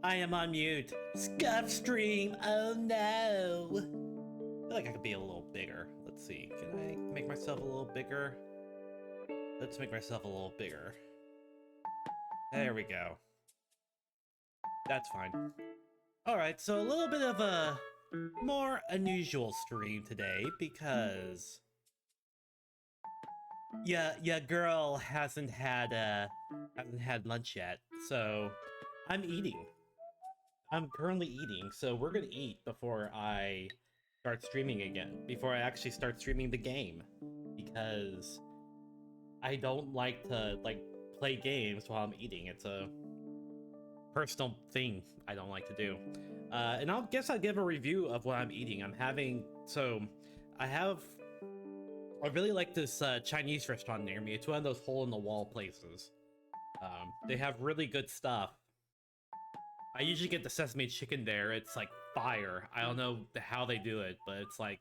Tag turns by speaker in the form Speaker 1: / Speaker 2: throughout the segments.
Speaker 1: I am on mute. Scuff stream. Oh no. I feel like I could be a little bigger. Let's see. Can I make myself a little bigger? Let's make myself a little bigger. There we go. That's fine. Alright, so a little bit of a more unusual stream today because yeah, girl hasn't had lunch yet. So I'm eating. I'm currently eating, so we're gonna eat before I start streaming again. Before I actually start streaming the game. Because I don't like to, play games while I'm eating. It's a personal thing I don't like to do. And I'll give a review of what I'm eating. I really like this Chinese restaurant near me. It's one of those hole-in-the-wall places. They have really good stuff. I usually get the sesame chicken there. It's like fire. I don't know how they do it, but it's like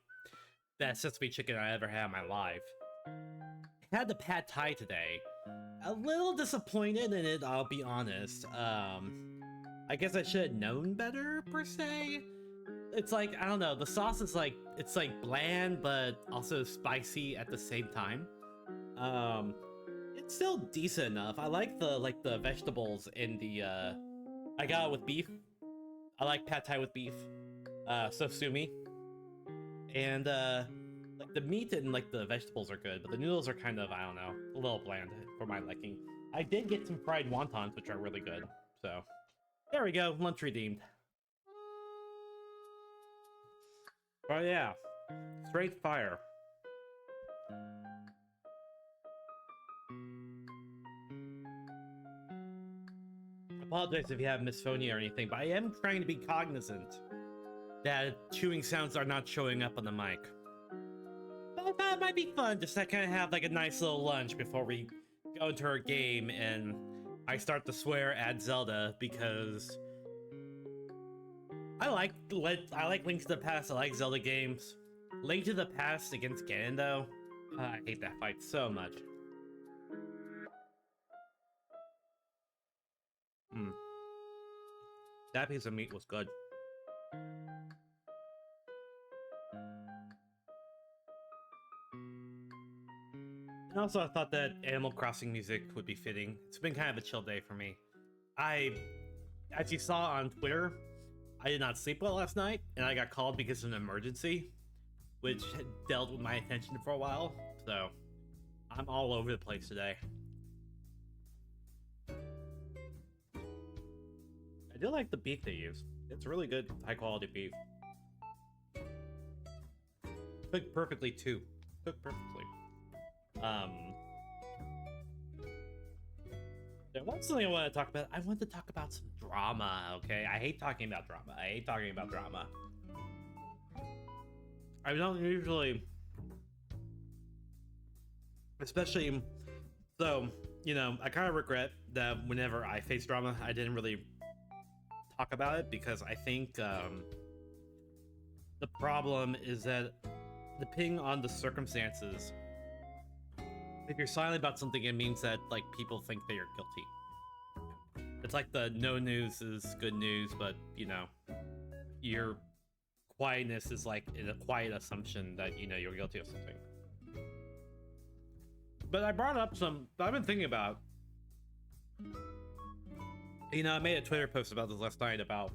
Speaker 1: best sesame chicken I ever had in my life. I had the pad thai today. A little disappointed in it, I'll be honest. I guess I should have known better, per se. It's like, I don't know, the sauce is like, it's like bland, but also spicy at the same time. It's still decent enough. I like the vegetables in the, I got it with beef. I like pad thai with beef. Sosumi. And, like, the meat and, like, the vegetables are good, but the noodles are kind of, I don't know, a little bland for my liking. I did get some fried wontons, which are really good, so... There we go, lunch redeemed. Oh yeah, straight fire. I apologize if you have misophonia or anything, but I am trying to be cognizant that chewing sounds are not showing up on the mic. But I thought it might be fun just to kind of have like a nice little lunch before we go into our game and I start to swear at Zelda because I like Link to the Past. I like Zelda games. Link to the Past against Ganon though, I hate that fight so much. That piece of meat was good. And also, I thought that Animal Crossing music would be fitting. It's been kind of a chill day for me. As you saw on Twitter, I did not sleep well last night, and I got called because of an emergency, which had dealt with my attention for a while, so I'm all over the place today. I do like the beef they use. It's really good, high-quality beef. Cooked perfectly, too. Cooked perfectly. There was something I want to talk about. I want to talk about some drama, okay? I hate talking about drama. I don't usually... Especially... So, you know, I kind of regret that whenever I face drama, I didn't really talk about it, because I think, the problem is that, depending on the circumstances, if you're silent about something, it means that, like, people think that you're guilty. It's like the no news is good news, but, you know, your quietness is like a quiet assumption that, you know, you're guilty of something. But I brought up I've been thinking about, you know, I made a Twitter post about this last night about,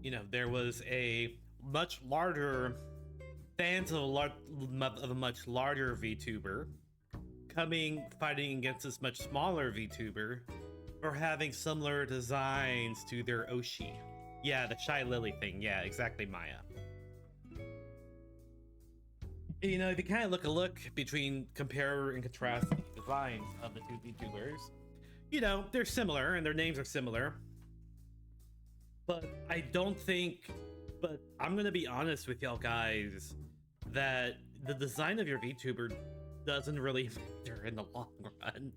Speaker 1: you know, there was a much larger, fans of a much larger VTuber fighting against this much smaller VTuber for having similar designs to their Oshi. Yeah, the Shy Lily thing. Yeah, exactly, Maya. You know, if you kind of compare and contrast the designs of the two VTubers, you know, they're similar and their names are similar. But I don't think, but I'm gonna be honest with y'all guys, that the design of your VTuber doesn't really matter in the long run.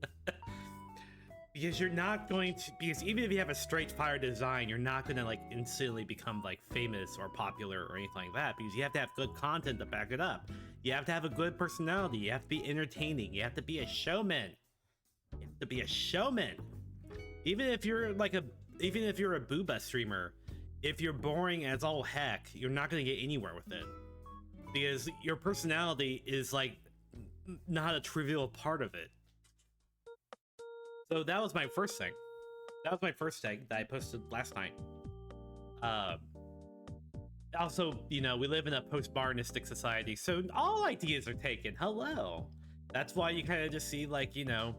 Speaker 1: Because you're not going to, because even if you have a straight fire design, you're not gonna like instantly become like famous or popular or anything like that, because you have to have good content to back it up. You have to have a good personality, you have to be entertaining, you have to be a showman. You have to be a showman. Even if you're like a, even if you're a booba streamer, if you're boring as all heck, you're not gonna get anywhere with it. Because your personality is like not a trivial part of it. So that was my first thing. That was my first thing that I posted last night. Also, you know, we live in a post-modernistic society, so all ideas are taken. Hello. That's why you kind of just see, like, you know,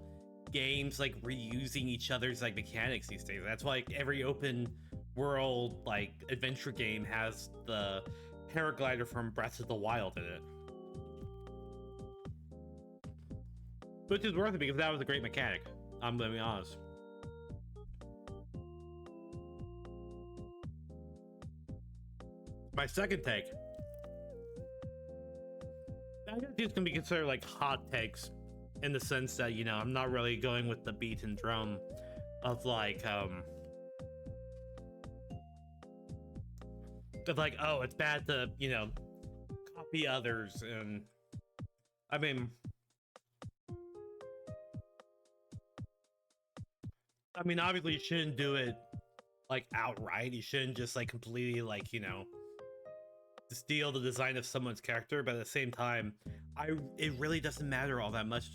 Speaker 1: games like reusing each other's like mechanics these days. That's why like, every open world like adventure game has the paraglider from Breath of the Wild in it. Which is worth it because that was a great mechanic. I'm gonna be honest. My second take. I guess these can be considered like hot takes in the sense that, you know, I'm not really going with the beat and drum of like, of like, oh, it's bad to, you know, copy others. And I mean, obviously you shouldn't do it like outright. You shouldn't just like completely like, you know, steal the design of someone's character, but at the same time, it really doesn't matter all that much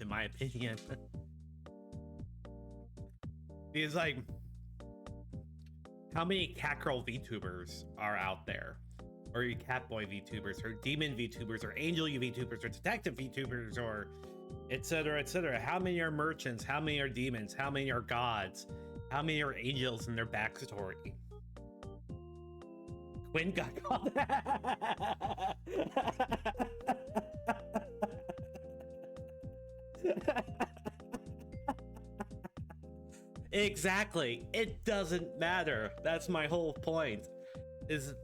Speaker 1: in my opinion. Because like, how many Catgirl VTubers are out there? Or Catboy VTubers, or Demon VTubers, or Angel VTubers, or Detective VTubers, or etc, etc. How many are merchants? How many are demons? How many are gods? How many are angels in their backstory? Quinn got called. Exactly. It doesn't matter. That's my whole point. Is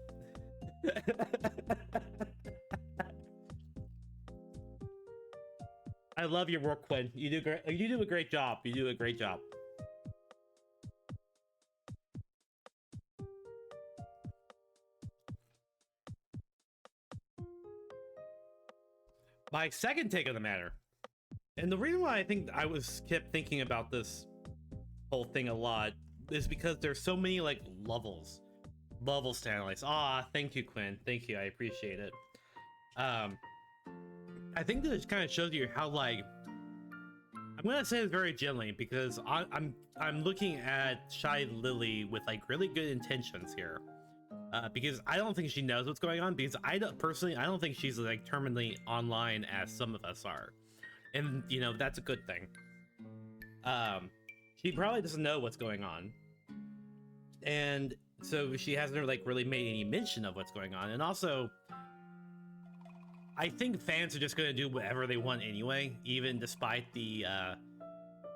Speaker 1: I love your work, Quinn. You do great. You do a great job. You do a great job. My second take on the matter, and the reason why I think I kept thinking about this whole thing a lot, is because there's so many like levels to analyze. Ah, thank you, Quinn. Thank you. I appreciate it. I think this kind of shows you how like, I'm gonna say it very gently because I'm looking at Shy Lily with like really good intentions here. Because I don't think she knows what's going on, because I don't think she's like terminally online as some of us are, and you know, that's a good thing. She probably doesn't know what's going on, and so she hasn't like really made any mention of what's going on. And also, I think fans are just gonna do whatever they want anyway, even despite the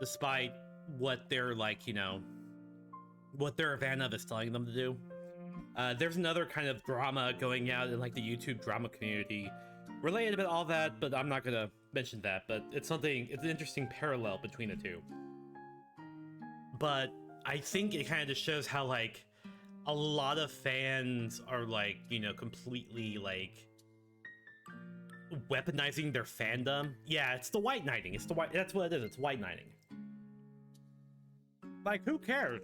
Speaker 1: despite what they're like, you know, what their fan of is telling them to do. There's another kind of drama going out in like the YouTube drama community related about all that, but I'm not gonna mention that. But it's an interesting parallel between the two. But I think it kind of just shows how like a lot of fans are like, you know, completely like weaponizing their fandom. Yeah, it's the white knighting. That's what it is. It's white knighting. Like, who cares?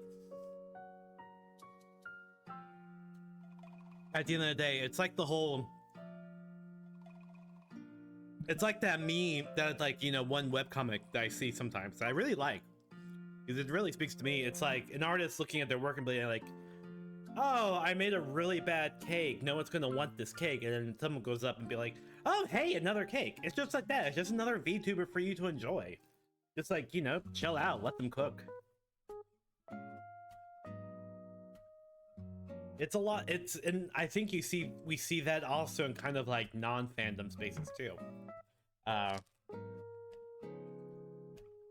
Speaker 1: At the end of the day, it's like the whole, it's like that meme that like, you know, one webcomic that I see sometimes that I really like, because it really speaks to me. It's like an artist looking at their work and being like, oh, I made a really bad cake, no one's gonna want this cake. And then someone goes up and be like, oh, hey, another cake. It's just like that. It's just another VTuber for you to enjoy. Just like, you know, chill out, let them cook. It's a lot. And I think we see that also in kind of like non-fandom spaces too.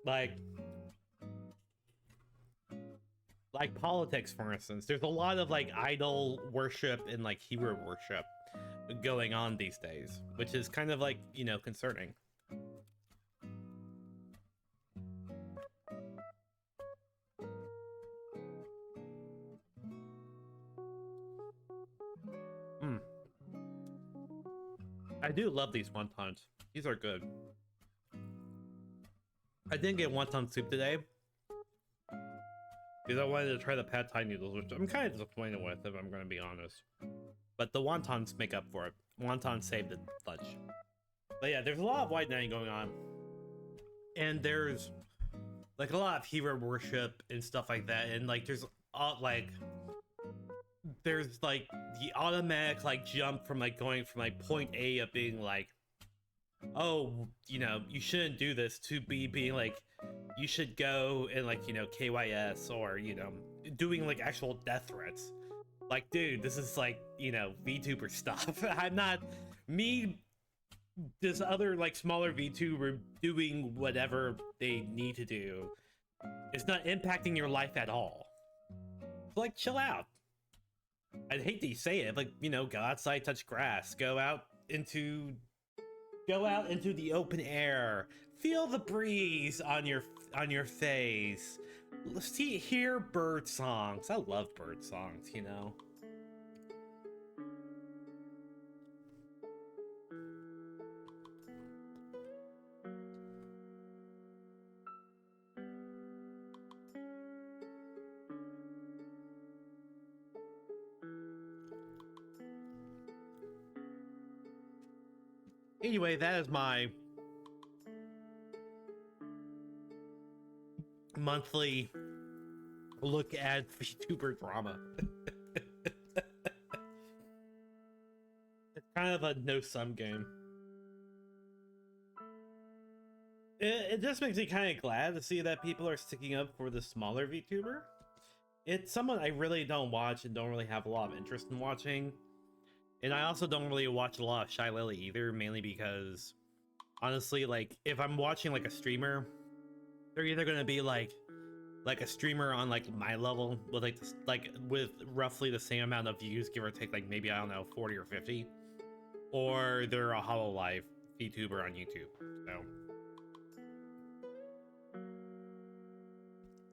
Speaker 1: Like like politics, for instance. There's a lot of like idol worship and like hero worship going on these days, which is kind of like, you know, concerning. I do love these wontons. These are good. I didn't get wonton soup today because I wanted to try the pad thai noodles, which I'm kind of disappointed with, if I'm going to be honest. But the wontons make up for it. Wontons saved the lunch. But yeah, there's a lot of white knighting going on. And there's like a lot of hero worship and stuff like that. And like there's like the automatic like jump from like going from like point A of being like, oh, you know, you shouldn't do this, to being like, you should go and like, you know, KYS, or, you know, doing like actual death threats. Like, dude, this is like, you know, VTuber stuff. I'm not me. This other like smaller VTuber doing whatever they need to do. It's not impacting your life at all. So, like, chill out. I'd hate to say it, but, you know, go outside, touch grass, go out into the open air, feel the breeze on your face, hear bird songs. I love bird songs, you know. Anyway, that is my monthly look at VTuber drama. It's kind of a no-sum game. It just makes me kind of glad to see that people are sticking up for the smaller VTuber. It's someone I really don't watch and don't really have a lot of interest in watching. And I also don't really watch a lot of Shy Lily either, mainly because, honestly, like, if I'm watching, like, a streamer, they're either gonna be, like a streamer on, like, my level, with, with roughly the same amount of views, give or take, like, maybe, I don't know, 40 or 50. Or they're a HoloLive VTuber on YouTube, so.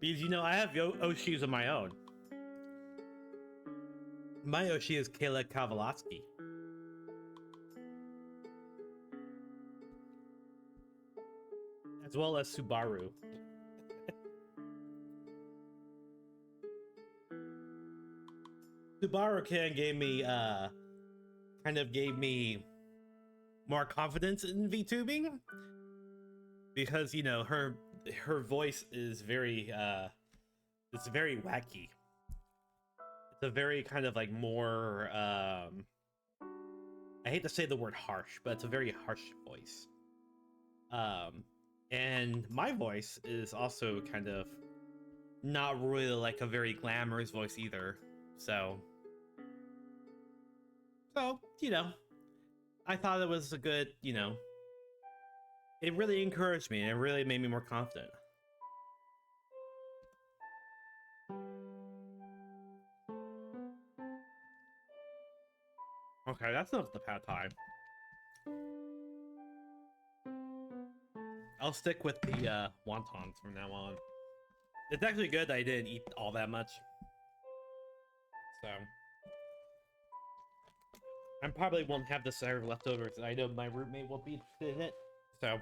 Speaker 1: Because, you know, I have Oshis of my own. My Oshi is Kayla Kavalatsky. As well as Subaru. Subaru kind of gave me more confidence in VTubing. Because, you know, her voice is very, it's very wacky. It's a very kind of like more, I hate to say the word harsh, but it's a very harsh voice. And my voice is also kind of not really like a very glamorous voice either. So, you know, I thought it was a good, you know, it really encouraged me and it really made me more confident. Okay, that's enough of the pad thai. I'll stick with the wontons from now on. It's actually good that I didn't eat all that much. So I probably won't have the serve leftovers. I know my roommate will be interested in it. So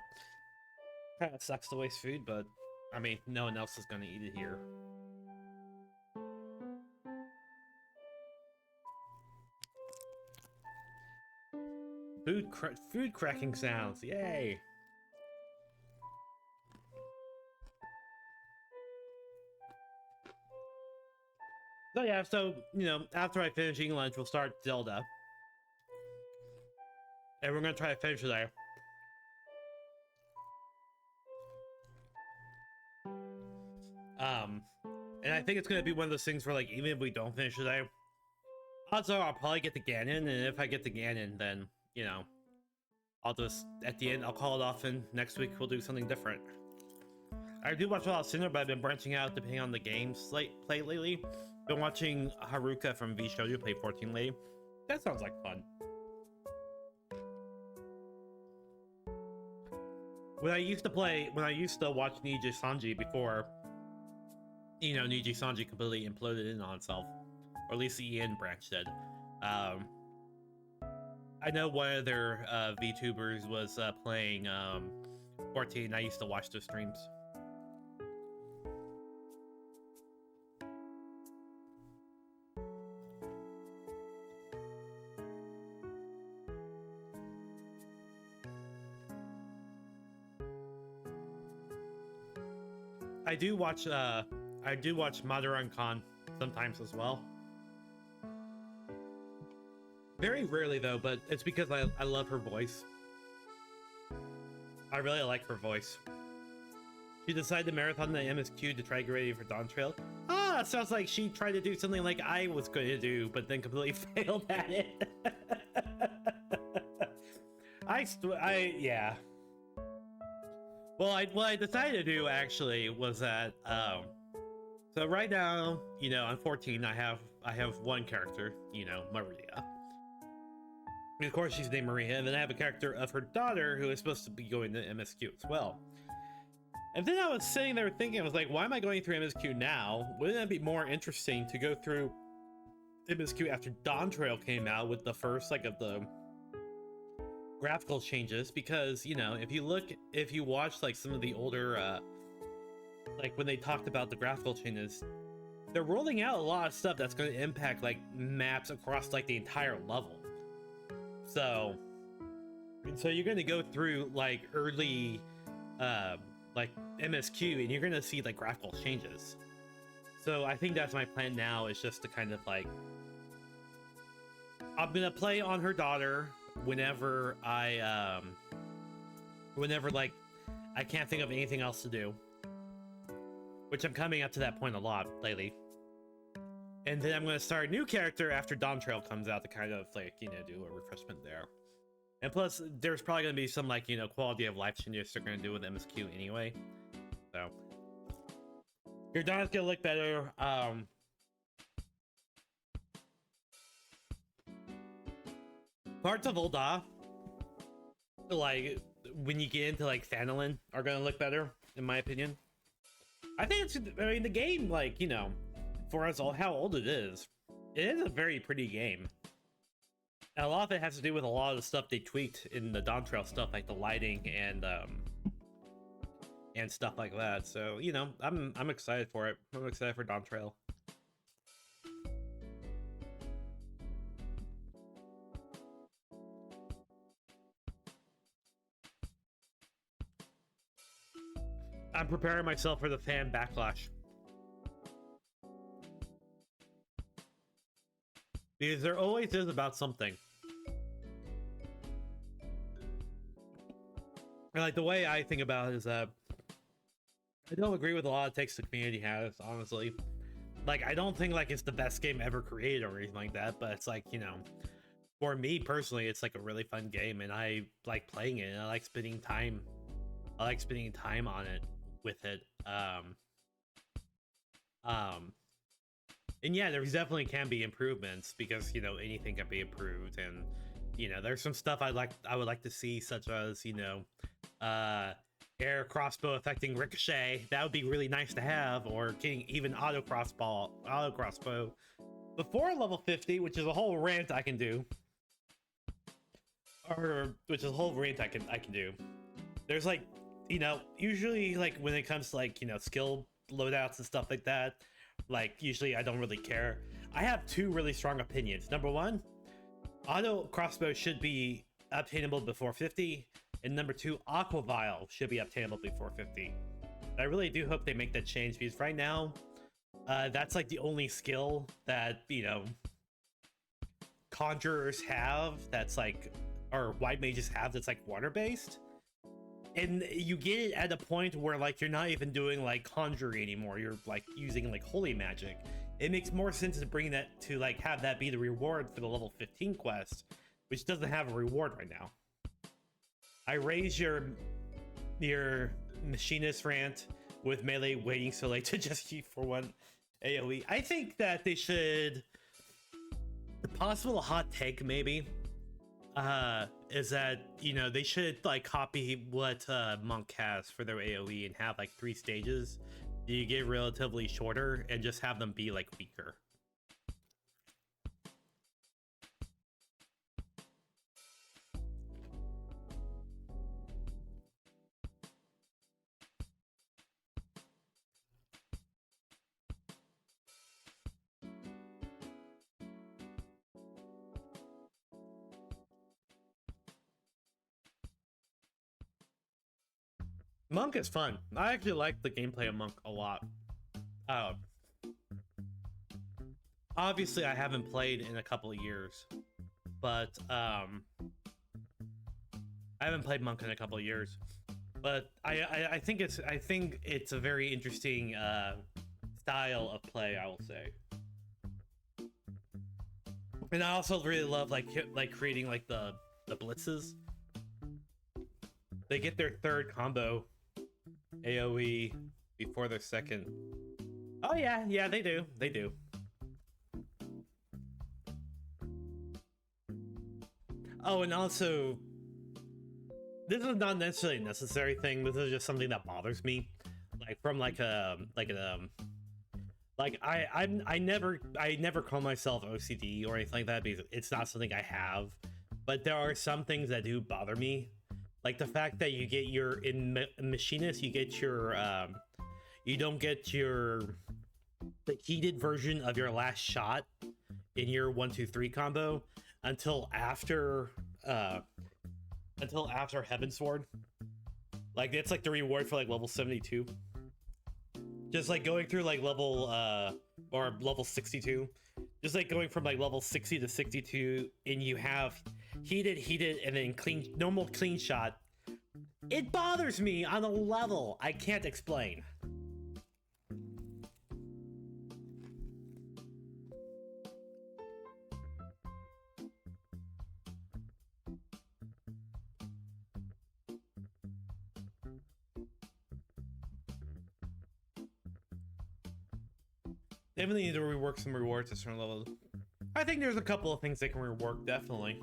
Speaker 1: kind of sucks to waste food, but I mean, no one else is gonna eat it here. Food cracking sounds, yay! So yeah, so, you know, after I finish eating lunch, we'll start Zelda. And we're gonna try to finish today. And I think it's gonna be one of those things where, like, even if we don't finish today, odds are I'll probably get the Ganon, and if I get the Ganon, then, you know, I'll just, at the end, I'll call it off, and next week we'll do something different. I do watch a lot of Sinner, but I've been branching out depending on the games play lately. Been watching Haruka from V Shoujo play 14 Lady. That sounds like fun. When I used to watch Niji Sanji before, you know, Niji Sanji completely imploded in on itself, or at least the Ian branch did. I know one of their VTubers was playing 14. I used to watch their streams. I do watch Maduran Khan sometimes as well. Very rarely though, but it's because I love her voice. I really like her voice. She decided to marathon the MSQ to try to get ready for Dawn Trail. Ah, sounds like she tried to do something like I was going to do, but then completely failed at it. Yeah. Well, what I decided to do actually was that, so right now, you know, on 14, I have one character, you know, Maria. And of course, she's named Maria, and then I have a character of her daughter who is supposed to be going to MSQ as well. And then I was sitting there thinking, I was like, why am I going through MSQ now? Wouldn't it be more interesting to go through MSQ after Dawn Trail came out with the first, like, of the graphical changes? Because, you know, if you watch like some of the older like when they talked about the graphical changes, they're rolling out a lot of stuff that's going to impact like maps across like the entire level. So you're going to go through like early like MSQ and you're going to see like graphical changes. So I think that's my plan now, is just to kind of like, I'm going to play on her daughter whenever like I can't think of anything else to do, which I'm coming up to that point a lot lately. And then I'm going to start a new character after Dawn Trail comes out to kind of like, you know, do a refreshment there. And plus there's probably going to be some like, you know, quality of life changes they're going to do with MSQ anyway. So your daughter's going to look better. Parts of Ul'dah, like when you get into like Thanalan, are gonna look better, in my opinion. I think I mean, the game, like, you know, for us all, how old it is a very pretty game. And a lot of it has to do with a lot of the stuff they tweaked in the Dawn Trail stuff, like the lighting and stuff like that. So, you know, I'm excited for it. I'm excited for Dawn Trail. I'm preparing myself for the fan backlash. Because there always is about something. And like the way I think about it is that I don't agree with a lot of takes the community has, honestly. Like, I don't think like it's the best game ever created or anything like that, but it's like, you know, for me personally, it's like a really fun game and I like playing it and I like spending time on it. With it, and yeah, there definitely can be improvements, because, you know, anything can be improved, and, you know, there's some stuff I would like to see, such as, you know, air crossbow affecting ricochet. That would be really nice to have, or getting even auto crossbow before level 50, which is a whole rant I can do, There's like, you know, usually like when it comes to like, you know, skill loadouts and stuff like that, like usually I don't really care. I have two really strong opinions. Number one, auto crossbow should be obtainable before 50, and number two, aqua vial should be obtainable before 50. I really do hope they make that change, because right now that's like the only skill that, you know, conjurers have that's like, or white mages have, that's like water based. And you get it at a point where like you're not even doing like conjuring anymore, you're like using like holy magic. It makes more sense to bring that to like have that be the reward for the level 15 quest, which doesn't have a reward right now. I raise your machinist rant with melee waiting so late to just keep for one AoE. I think that they should. The possible hot take maybe is that, you know, they should like copy what Monk has for their AoE and have like 3 stages. You get relatively shorter and just have them be like weaker. Monk is fun. I actually like the gameplay of Monk a lot. Obviously I haven't played in a couple of years, but I haven't played Monk in a couple of years. But I think it's a very interesting style of play, I will say. And I also really love like creating like the blitzes. They get their 3rd combo AoE before their 2nd. Oh yeah, they do. They do. Oh, and also, this is not necessarily a necessary thing. This is just something that bothers me. Like from I never call myself OCD or anything like that because it's not something I have. But there are some things that do bother me. Like the fact that you get your machinist, you get your you don't get the heated version of your last shot in your 1-2-3 combo until after Heavensward. Like it's like the reward for like level 72. Just like going through like level or level 62. Just like going from like level 60 to 62 and you have heated and then normal clean shot. It bothers me on a level I can't explain. They really need to rework some rewards at certain levels. I think there's a couple of things they can rework, definitely.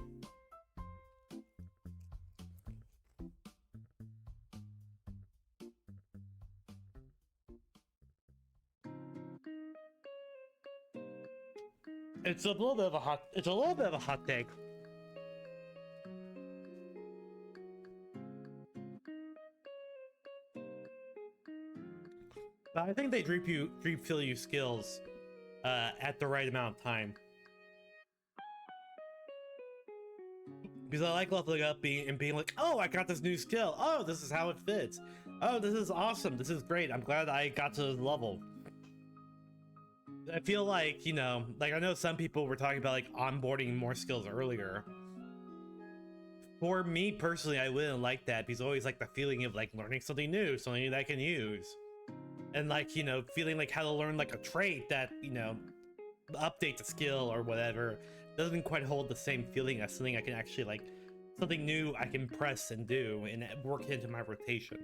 Speaker 1: It's a little bit of a hot take. But I think they drip fill you skills at the right amount of time. Because I like leveling up and being like, oh, I got this new skill. Oh, this is how it fits. Oh, this is awesome. This is great. I'm glad I got to this level. I feel like, you know, like I know some people were talking about like onboarding more skills earlier. For me personally, I wouldn't like that because I always like the feeling of like learning something new, something that I can use. And like, you know, feeling like how to learn like a trait that, you know, update the skill or whatever doesn't quite hold the same feeling as something I can actually like, something new I can press and do and work into my rotation.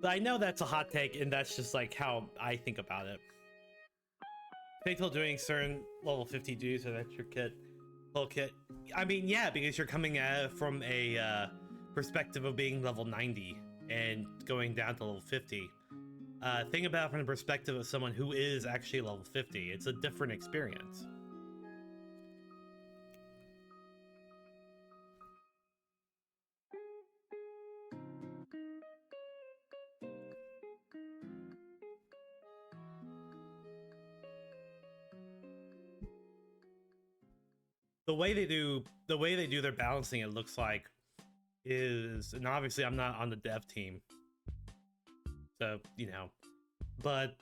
Speaker 1: But I know that's a hot take and that's just like how I think about it. Fatal doing certain level 50 dudes, so that's your full kit. I mean, yeah, because you're coming at it from a perspective of being level 90 and going down to level 50. Think about it from the perspective of someone who is actually level 50. It's a different experience. The way they do their balancing, it looks like, is, and obviously I'm not on the dev team, so you know, but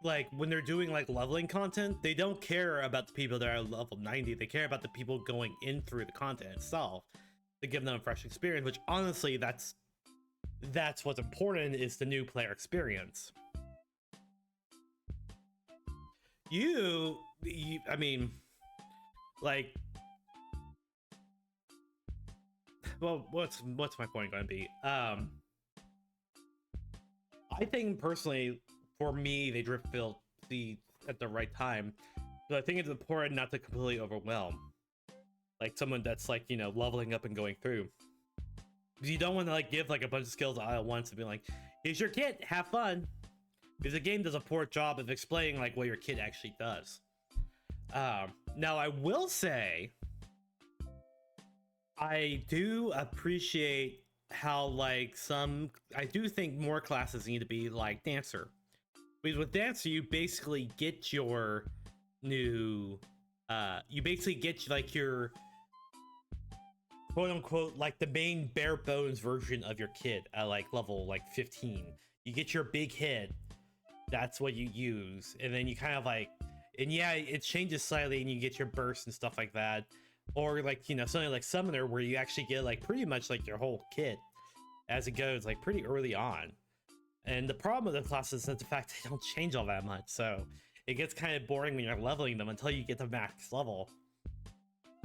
Speaker 1: like when they're doing like leveling content, they don't care about the people that are level 90. They care about the people going in through the content itself to give them a fresh experience, which honestly that's what's important, is the new player experience. I mean, like, well, what's my point going to be? I think personally, for me, they drip fill seeds at the right time. So I think it's important not to completely overwhelm, like someone that's like, you know, leveling up and going through. Because you don't want to like give like a bunch of skills all at once and be like, here's your kit, have fun. Because the game does a poor job of explaining like what your kit actually does. Now I will say, I do appreciate how like I do think more classes need to be like dancer. Because with dancer, you basically get your new, you basically get like your quote unquote like the main bare bones version of your kit at like level like 15. You get your big hit, that's what you use, and then you kind of like, and yeah, it changes slightly and you get your burst and stuff like that. Or like, you know, something like summoner where you actually get like pretty much like your whole kit as it goes like pretty early on. And the problem with the classes is the fact they don't change all that much, so it gets kind of boring when you're leveling them until you get to max level,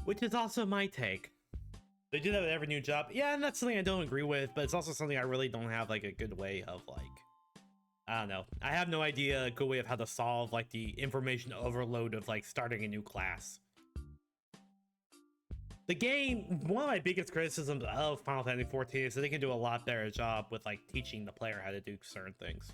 Speaker 1: which is also my take. They do that with every new job. Yeah, and that's something I don't agree with, but it's also something I really don't have like a good way of like, I don't know. I have no idea a good way of how to solve like the information overload of like starting a new class. The game, one of my biggest criticisms of Final Fantasy XIV is that they can do a lot better job with like teaching the player how to do certain things.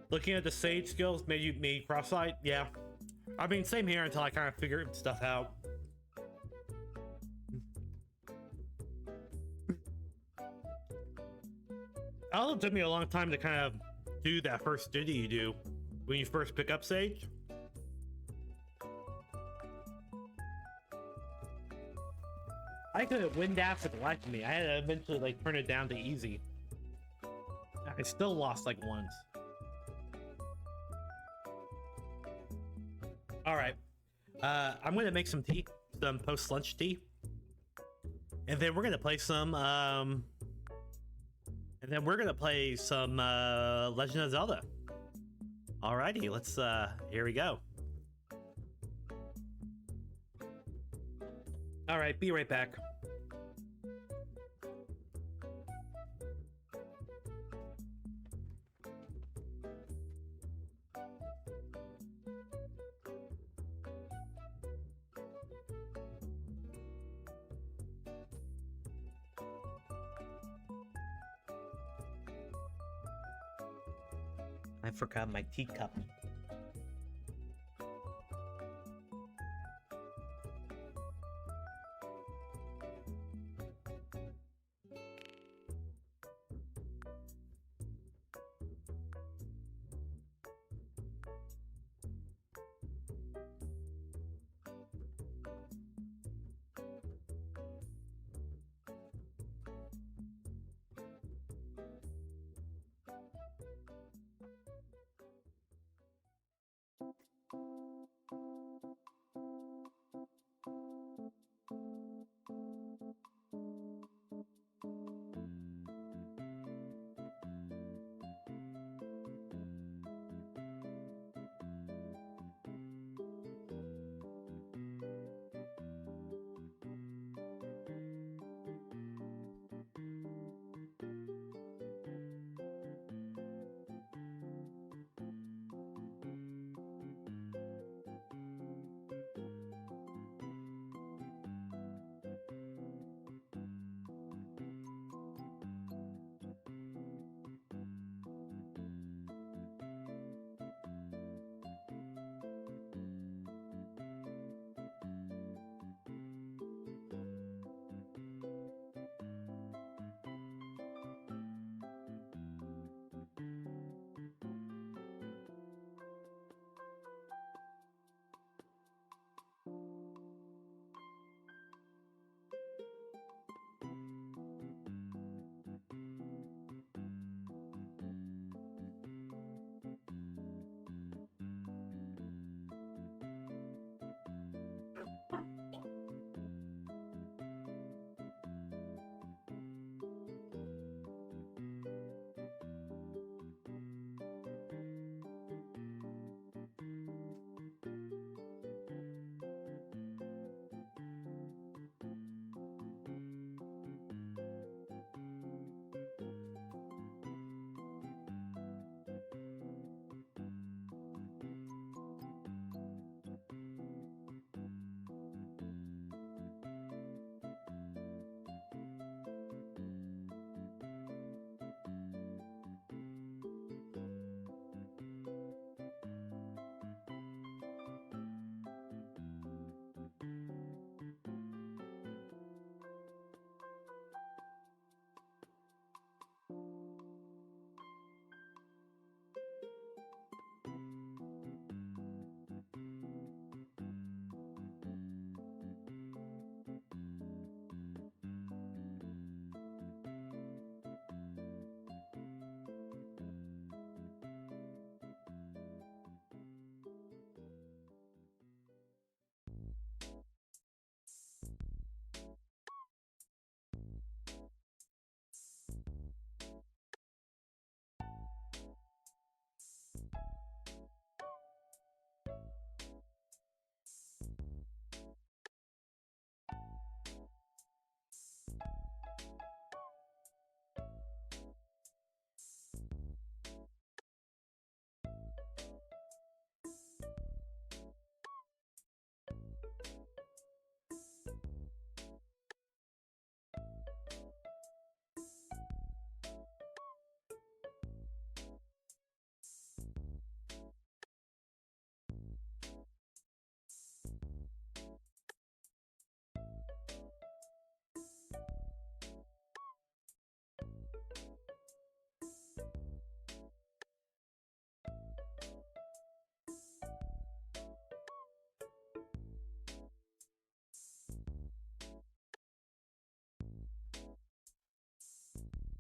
Speaker 1: Looking at the sage skills made you me cross-eyed? Yeah. I mean, same here until I kind of figured stuff out. It also took me a long time to kind of do that first duty you do when you first pick up Sage. I could have win that for the life of me. I had to eventually like turn it down to easy. I still lost like once. All right. I'm gonna make some tea, some post-lunch tea, and then we're gonna play some. Legend of Zelda. Alrighty, let's. Here we go. All right, be right back. I forgot my teacup.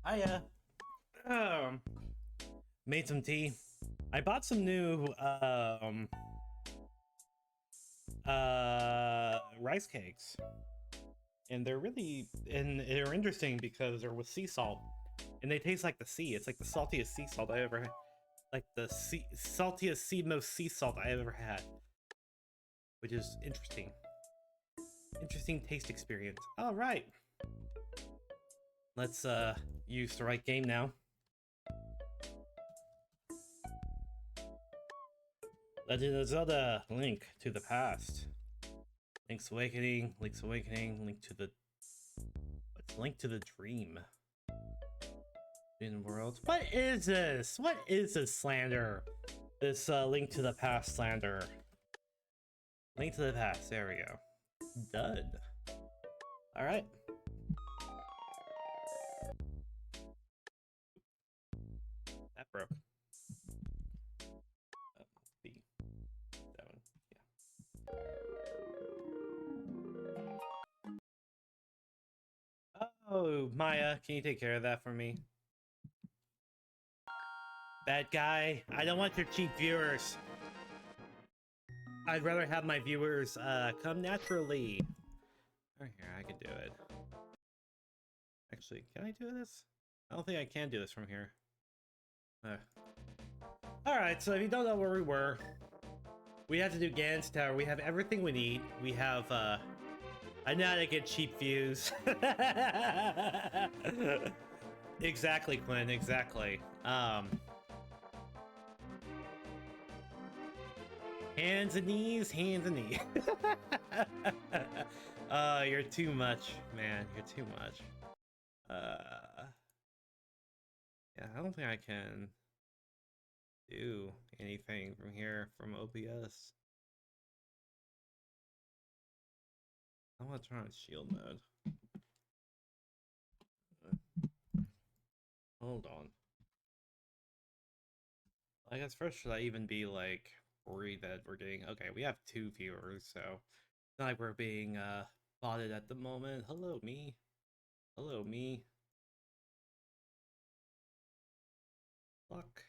Speaker 1: I made some tea. I bought some new rice cakes. And they're interesting because they're with sea salt. And they taste like the sea. It's like the saltiest sea salt I ever had. Like the saltiest most sea salt I ever had. Which is interesting. Interesting taste experience. Alright. Let's use the right game now. Legend of Zelda: Link to the Past. Link's Awakening, Link to the... What's Link to the Dream? In Worlds. What is this? What is this slander? This Link to the Past slander. Link to the Past, there we go. Done. Alright. That broke. B. 7. Yeah. Oh, Maya, can you take care of that for me? Bad guy, I don't want your cheap viewers. I'd rather have my viewers come naturally. Right here, I can do it. Actually, can I do this? I don't think I can do this from here. Alright, so if you don't know where we were, we have to do Ganon's Tower. We have everything we need. We have, I know how to get cheap views. Exactly, Quinn, exactly. Hands and knees, hands and knees. You're too much, man. You're too much. Yeah, I don't think I can do anything from here from OBS. I want to turn on shield mode. Hold on. I guess first should I even be like worried that we're getting... Okay, we have 2 viewers, so it's not like we're being botted at the moment. Hello, me. Hello, me. Fuck.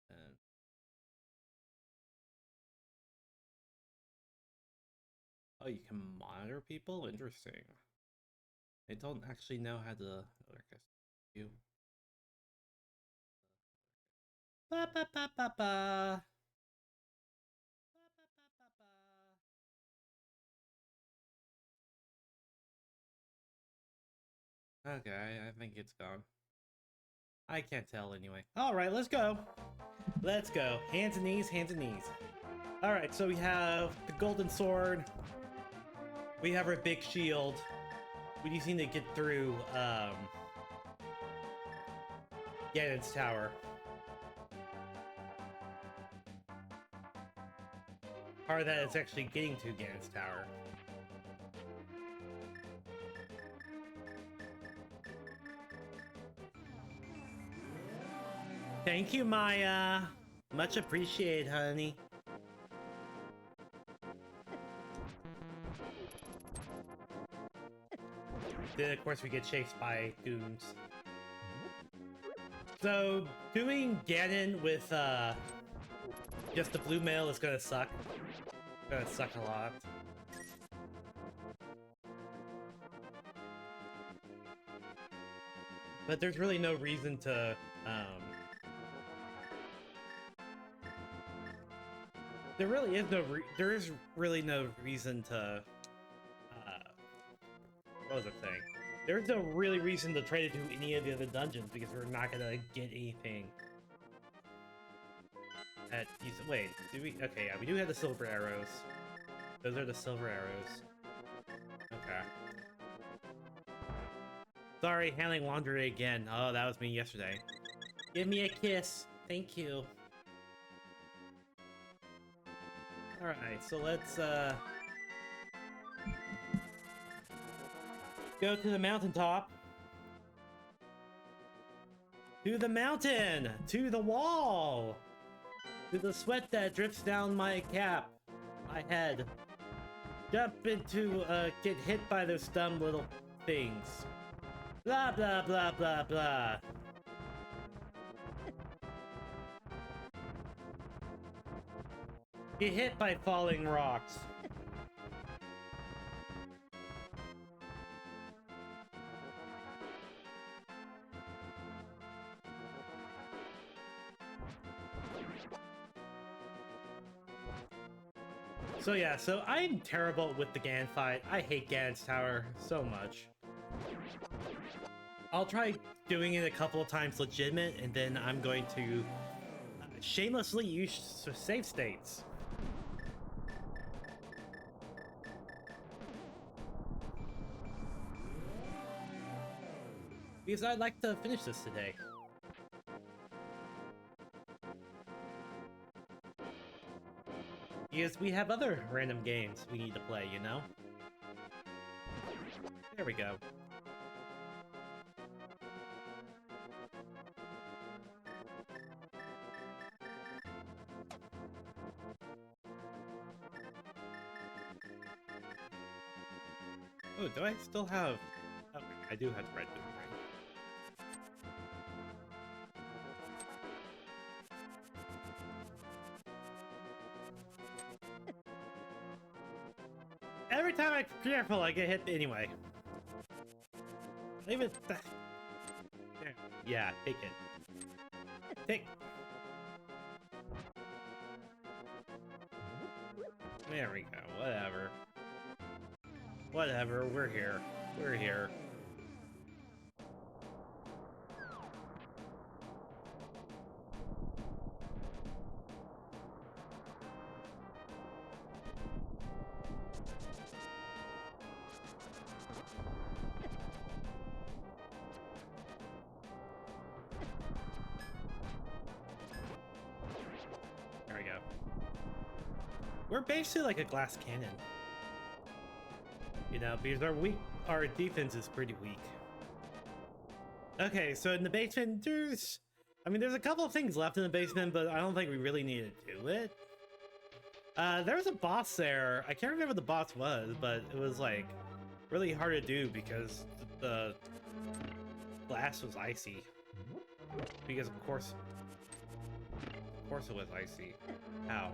Speaker 1: And... Oh, you can monitor people? Interesting. I don't actually know how to... You. Ba ba ba ba ba. Okay, I think it's gone. I can't tell anyway. Alright, let's go. Let's go. Hands and knees, hands and knees. Alright, so we have the golden sword. We have our big shield. We just need to get through, Ganon's Tower. Part of that is actually getting to Ganon's Tower. Thank you, Maya. Much appreciated, honey. Then, of course, we get chased by goons. So, doing Ganon with, just the blue mail is gonna suck. It's gonna suck a lot. But there's really no reason to, there is really no reason to, what was I saying? There's no really reason to try to do any of the other dungeons because we're not gonna get anything. Wait, do we? Okay, yeah, we do have the silver arrows. Those are the silver arrows. Okay. Sorry, handling laundry again. Oh, that was me yesterday. Give me a kiss. Thank you. Alright, so let's, go to the mountaintop. To the mountain! To the wall! To the sweat that drips down my cap. My head. Jump into, get hit by those dumb little things. Blah, blah, blah, blah, blah. Get hit by falling rocks. So yeah, so I'm terrible with the Gan fight. I hate Gan's Tower so much. I'll try doing it a couple of times legitimate, and then I'm going to shamelessly use save states. Because I'd like to finish this today. Because we have other random games we need to play, you know? There we go. Oh, do I still have... Oh, I do have Red Boomerang. Every time I'm careful, I get hit anyway. Leave it... Yeah, take it. Take... There we go, whatever. Whatever, we're here. We're here. There we go. We're basically like a glass cannon. You know, because our defense is pretty weak. Okay, so in the basement, there's a couple of things left in the basement, but I don't think we really need to do it. There was a boss there. I can't remember what the boss was, but it was like really hard to do because the glass was icy. Because of course it was icy. Ow.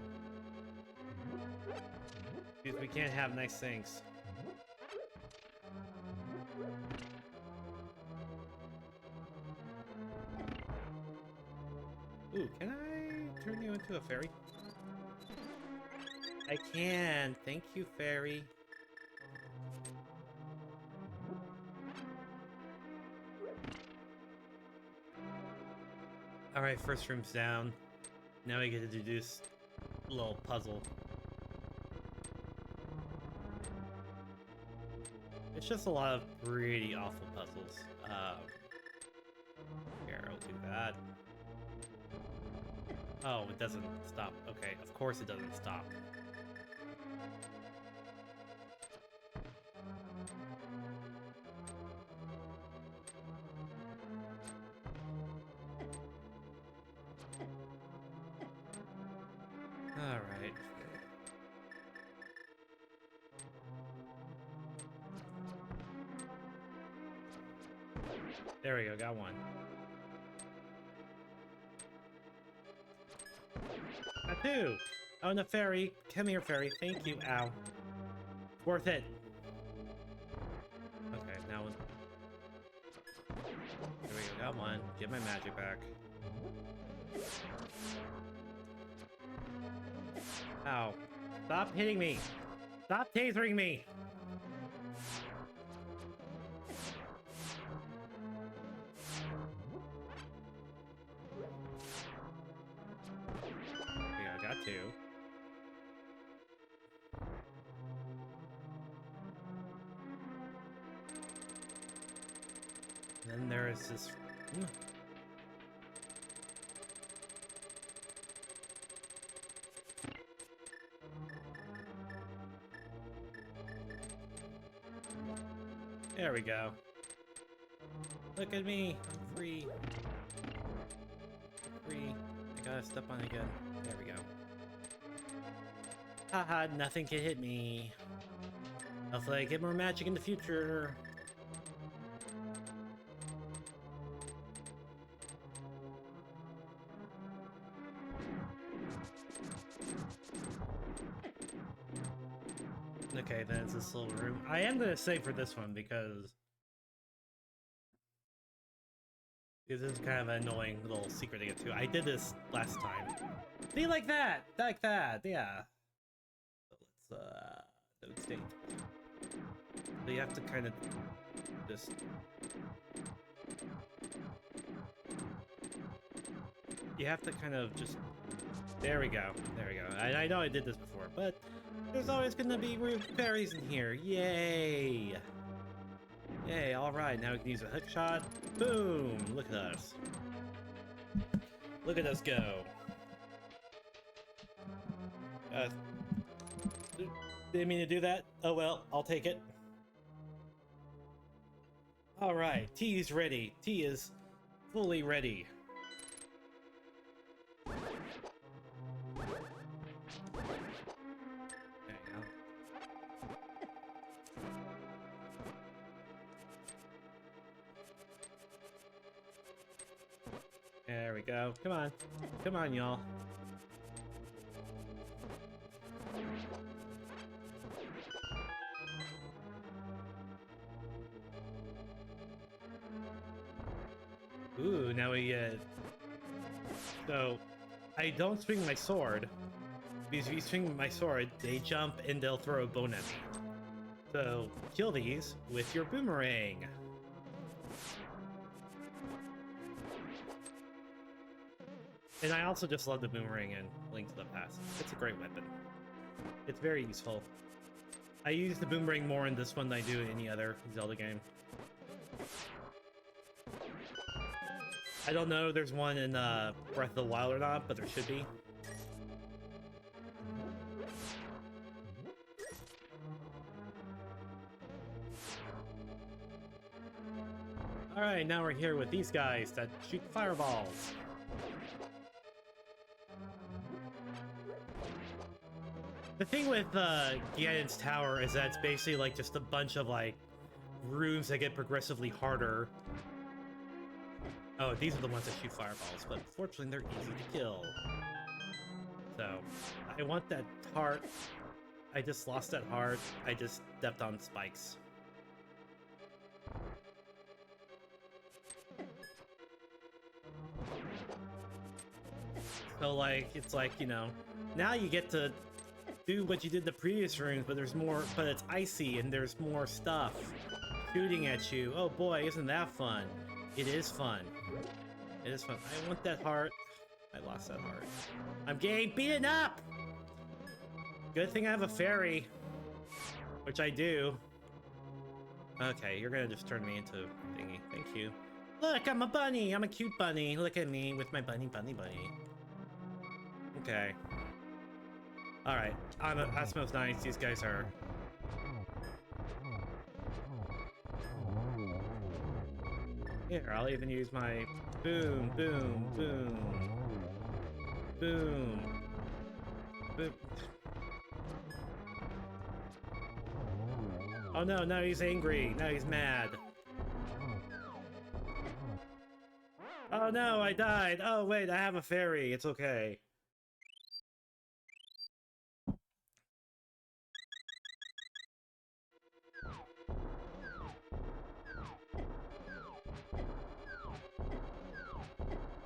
Speaker 1: Because we can't have nice things. Ooh, can I turn you into a fairy? I can. Thank you, fairy. Alright, first room's down. Now we get to do this little puzzle. It's just a lot of pretty awful puzzles. Here, I'll do that. Oh, it doesn't stop. Okay, of course it doesn't stop. Alright. There we go, got one. Got two! Oh, and the fairy. Come here, fairy. Thank you. Ow. Worth it. Okay, now... Here we go, got one. Get my magic back. Ow. Stop hitting me! Stop tasering me! Two. Then there is this. There we go. Look at me. I'm free. Free. I gotta step on it again. There we go. Haha, nothing can hit me. Hopefully I get more magic in the future. Okay, then it's this little room. I am gonna save for this one because this is kind of an annoying little secret to get to. I did this last time. Be like that! Like that, yeah. So let's, don't state. So you have to kind of just... You have to kind of just... There we go, there we go. I know I did this before, but there's always gonna be fairies in here. Yay! Yay, alright, now we can use a hook shot. Boom! Look at us. Look at us go. Didn't mean to do that. Oh well, I'll take it. Alright, tea is ready. Tea is fully ready. There you go. There we go. Come on. Come on, y'all. Ooh, now we, So, I don't swing my sword, because if you swing my sword, they jump and they'll throw a bone at me. So, kill these with your boomerang. And I also just love the boomerang in Link to the Past. It's a great weapon. It's very useful. I use the boomerang more in this one than I do in any other Zelda game. I don't know if there's one in Breath of the Wild or not, but there should be. Alright, now we're here with these guys that shoot fireballs. The thing with Ganon's Tower is that it's basically like just a bunch of like rooms that get progressively harder. Oh, these are the ones that shoot fireballs, but fortunately they're easy to kill. So, I want that heart. I just lost that heart. I just stepped on spikes. So like, it's like, you know, now you get to do what you did the previous rooms, but there's more, but it's icy and there's more stuff shooting at you. Oh boy, isn't that fun? It is fun. It is fun. I want that heart. I lost that heart. I'm getting beaten up! Good thing I have a fairy. Which I do. Okay, you're gonna just turn me into a thingy. Thank you. Look, I'm a bunny! I'm a cute bunny. Look at me with my bunny. Okay. Alright, that smells nice. These guys are... Here, I'll even use my boom, boom, boom, boom, boom. Oh no, now he's angry. Now he's mad. Oh no, I died. Oh wait, I have a fairy. It's okay.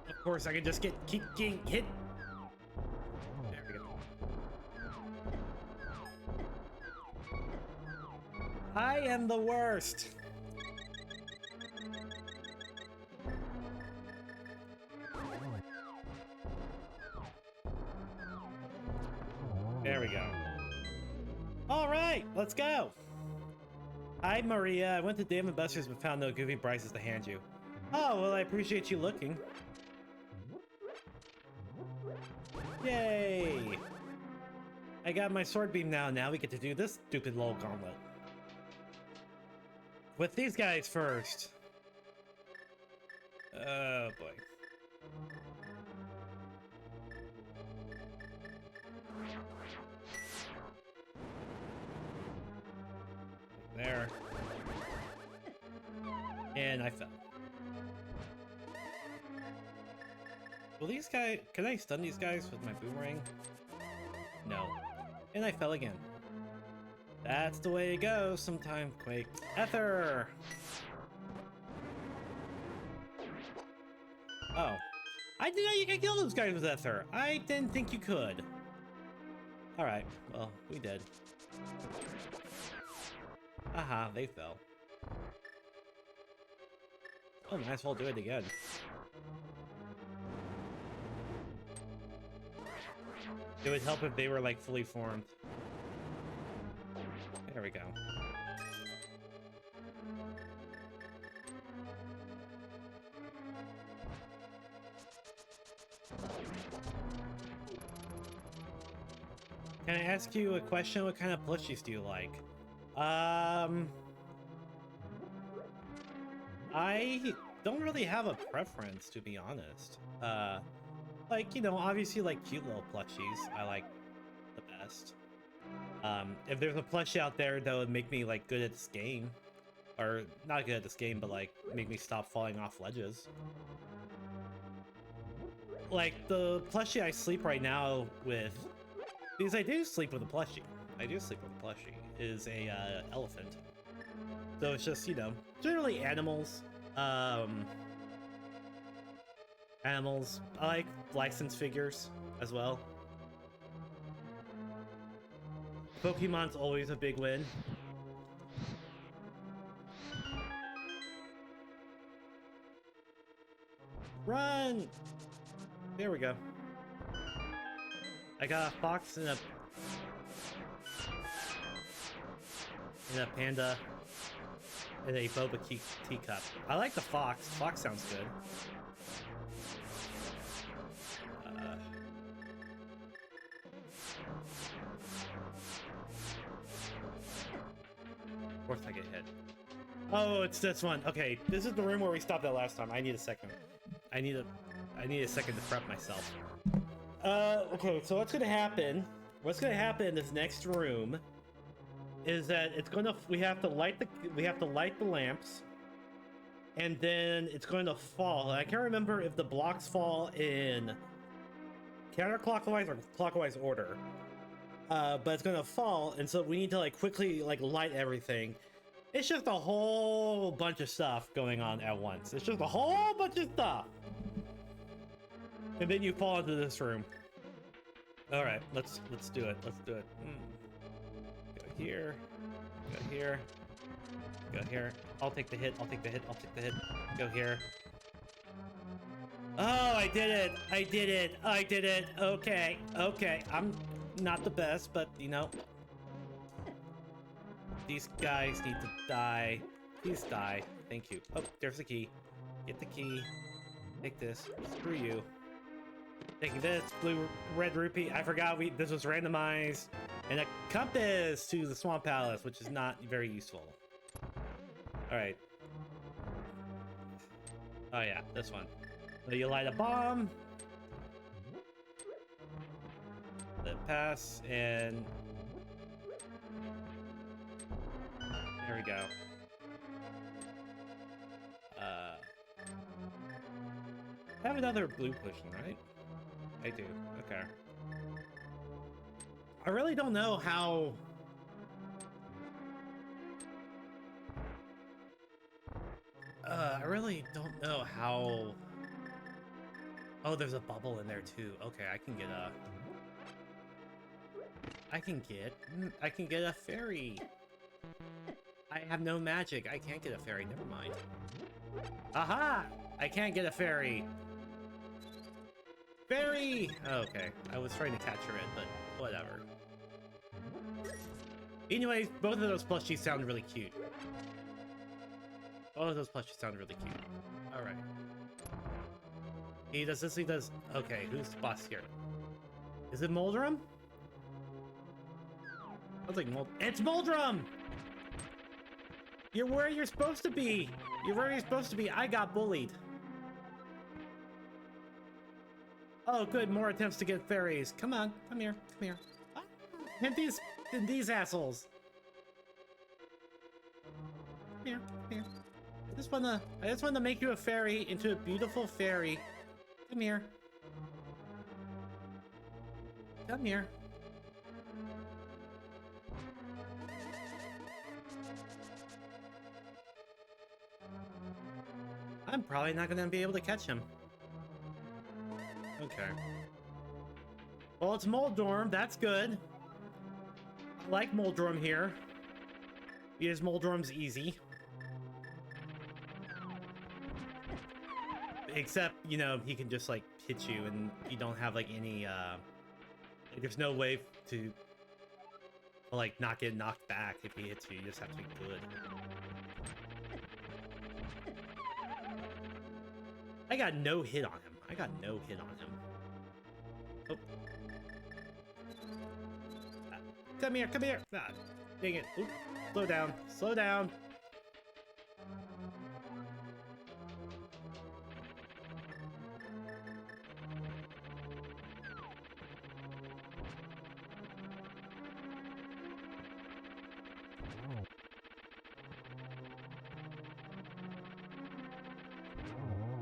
Speaker 1: Of course, I can just keep getting hit. There we go. I am the worst. There we go. All right, let's go. Hi, Maria. I went to Dave & Buster's but found no goofy prizes to hand you. Oh, well, I appreciate you looking. Yay! I got my sword beam now. Now we get to do this stupid little gauntlet. With these guys first. Oh, boy. There. And I fell. Will these guys... Can I stun these guys with my boomerang? No. And I fell again. That's the way to go sometime, Quake. Ether! Oh. I didn't know you could kill those guys with Ether. I didn't think you could. Alright, well, we did. Aha, they fell. Oh, might as well do it again. It would help if they were, like, fully formed. There we go. Can I ask you a question? What kind of plushies do you like? I don't really have a preference, to be honest. Like, you know, obviously, like, cute little plushies I like the best. If there's a plushie out there that would make me, like, good at this game, or not good at this game, but, like, make me stop falling off ledges. Like, the plushie I sleep right now with, because I do sleep with a plushie. I do sleep with a plushie, is a, elephant. So it's just, you know, generally animals. Animals. I like licensed figures as well. Pokemon's always a big win. Run! There we go. I got a fox and a panda and a boba teacup. I like the fox. Fox sounds good. Of course I get hit. Oh, it's this one. Okay, this is the room where we stopped at last time. I need a second. I need a second to prep myself. Okay, so what's gonna happen? What's gonna happen in this next room is that we have to light the lamps, and then it's going to fall. I can't remember if the blocks fall in counterclockwise or clockwise order. But it's gonna fall, and so we need to like quickly like light everything. It's just a whole bunch of stuff going on at once. It's just a whole bunch of stuff. And then you fall into this room. All right, let's do it. Let's do it. Go here. Go here. Go here. I'll take the hit. I'll take the hit. I'll take the hit. Go here. Oh, I did it. I did it. I did it. Okay. Okay. I'm not the best, but you know, these guys need to die. Please die. Thank you. Oh, there's the key. Get the key. Take this. Screw you. Taking this red rupee. I forgot this was randomized, and a compass to the Swamp Palace, which is not very useful. All right. Oh yeah, this one. So you light a bomb. Let it pass, and there we go. I have another blue potion, right? I do. Okay. I really don't know how. I really don't know how. Oh, there's a bubble in there too. Okay, I can get a fairy. I have no magic. I can't get a fairy. Never mind. Aha! I can't get a fairy. Fairy! Okay, I was trying to capture it, but whatever. Anyways, both of those plushies sound really cute. Both of those plushies sound really cute. Alright. He does this, he does... Okay, who's the boss here? Is it Moldrum? I was like, it's Moldrum! You're where you're supposed to be! You're where you're supposed to be! I got bullied! Oh, good, more attempts to get fairies. Come on, come here, come here. Ah, and these assholes. Come here, come here. I just wanna make you a fairy into a beautiful fairy. Come here. Come here. I'm probably not gonna be able to catch him. Okay. Well, it's Moldorm. That's good. I like Moldorm here. Because Moldorm's easy. Except, you know, he can just, like, hit you and you don't have, like, any, like, there's no way to, like, not get knocked back if he hits you. You just have to be good. I got no hit on him. I got no hit on him. Oh. Come here, come here! Ah, dang it. Oop. Slow down, slow down.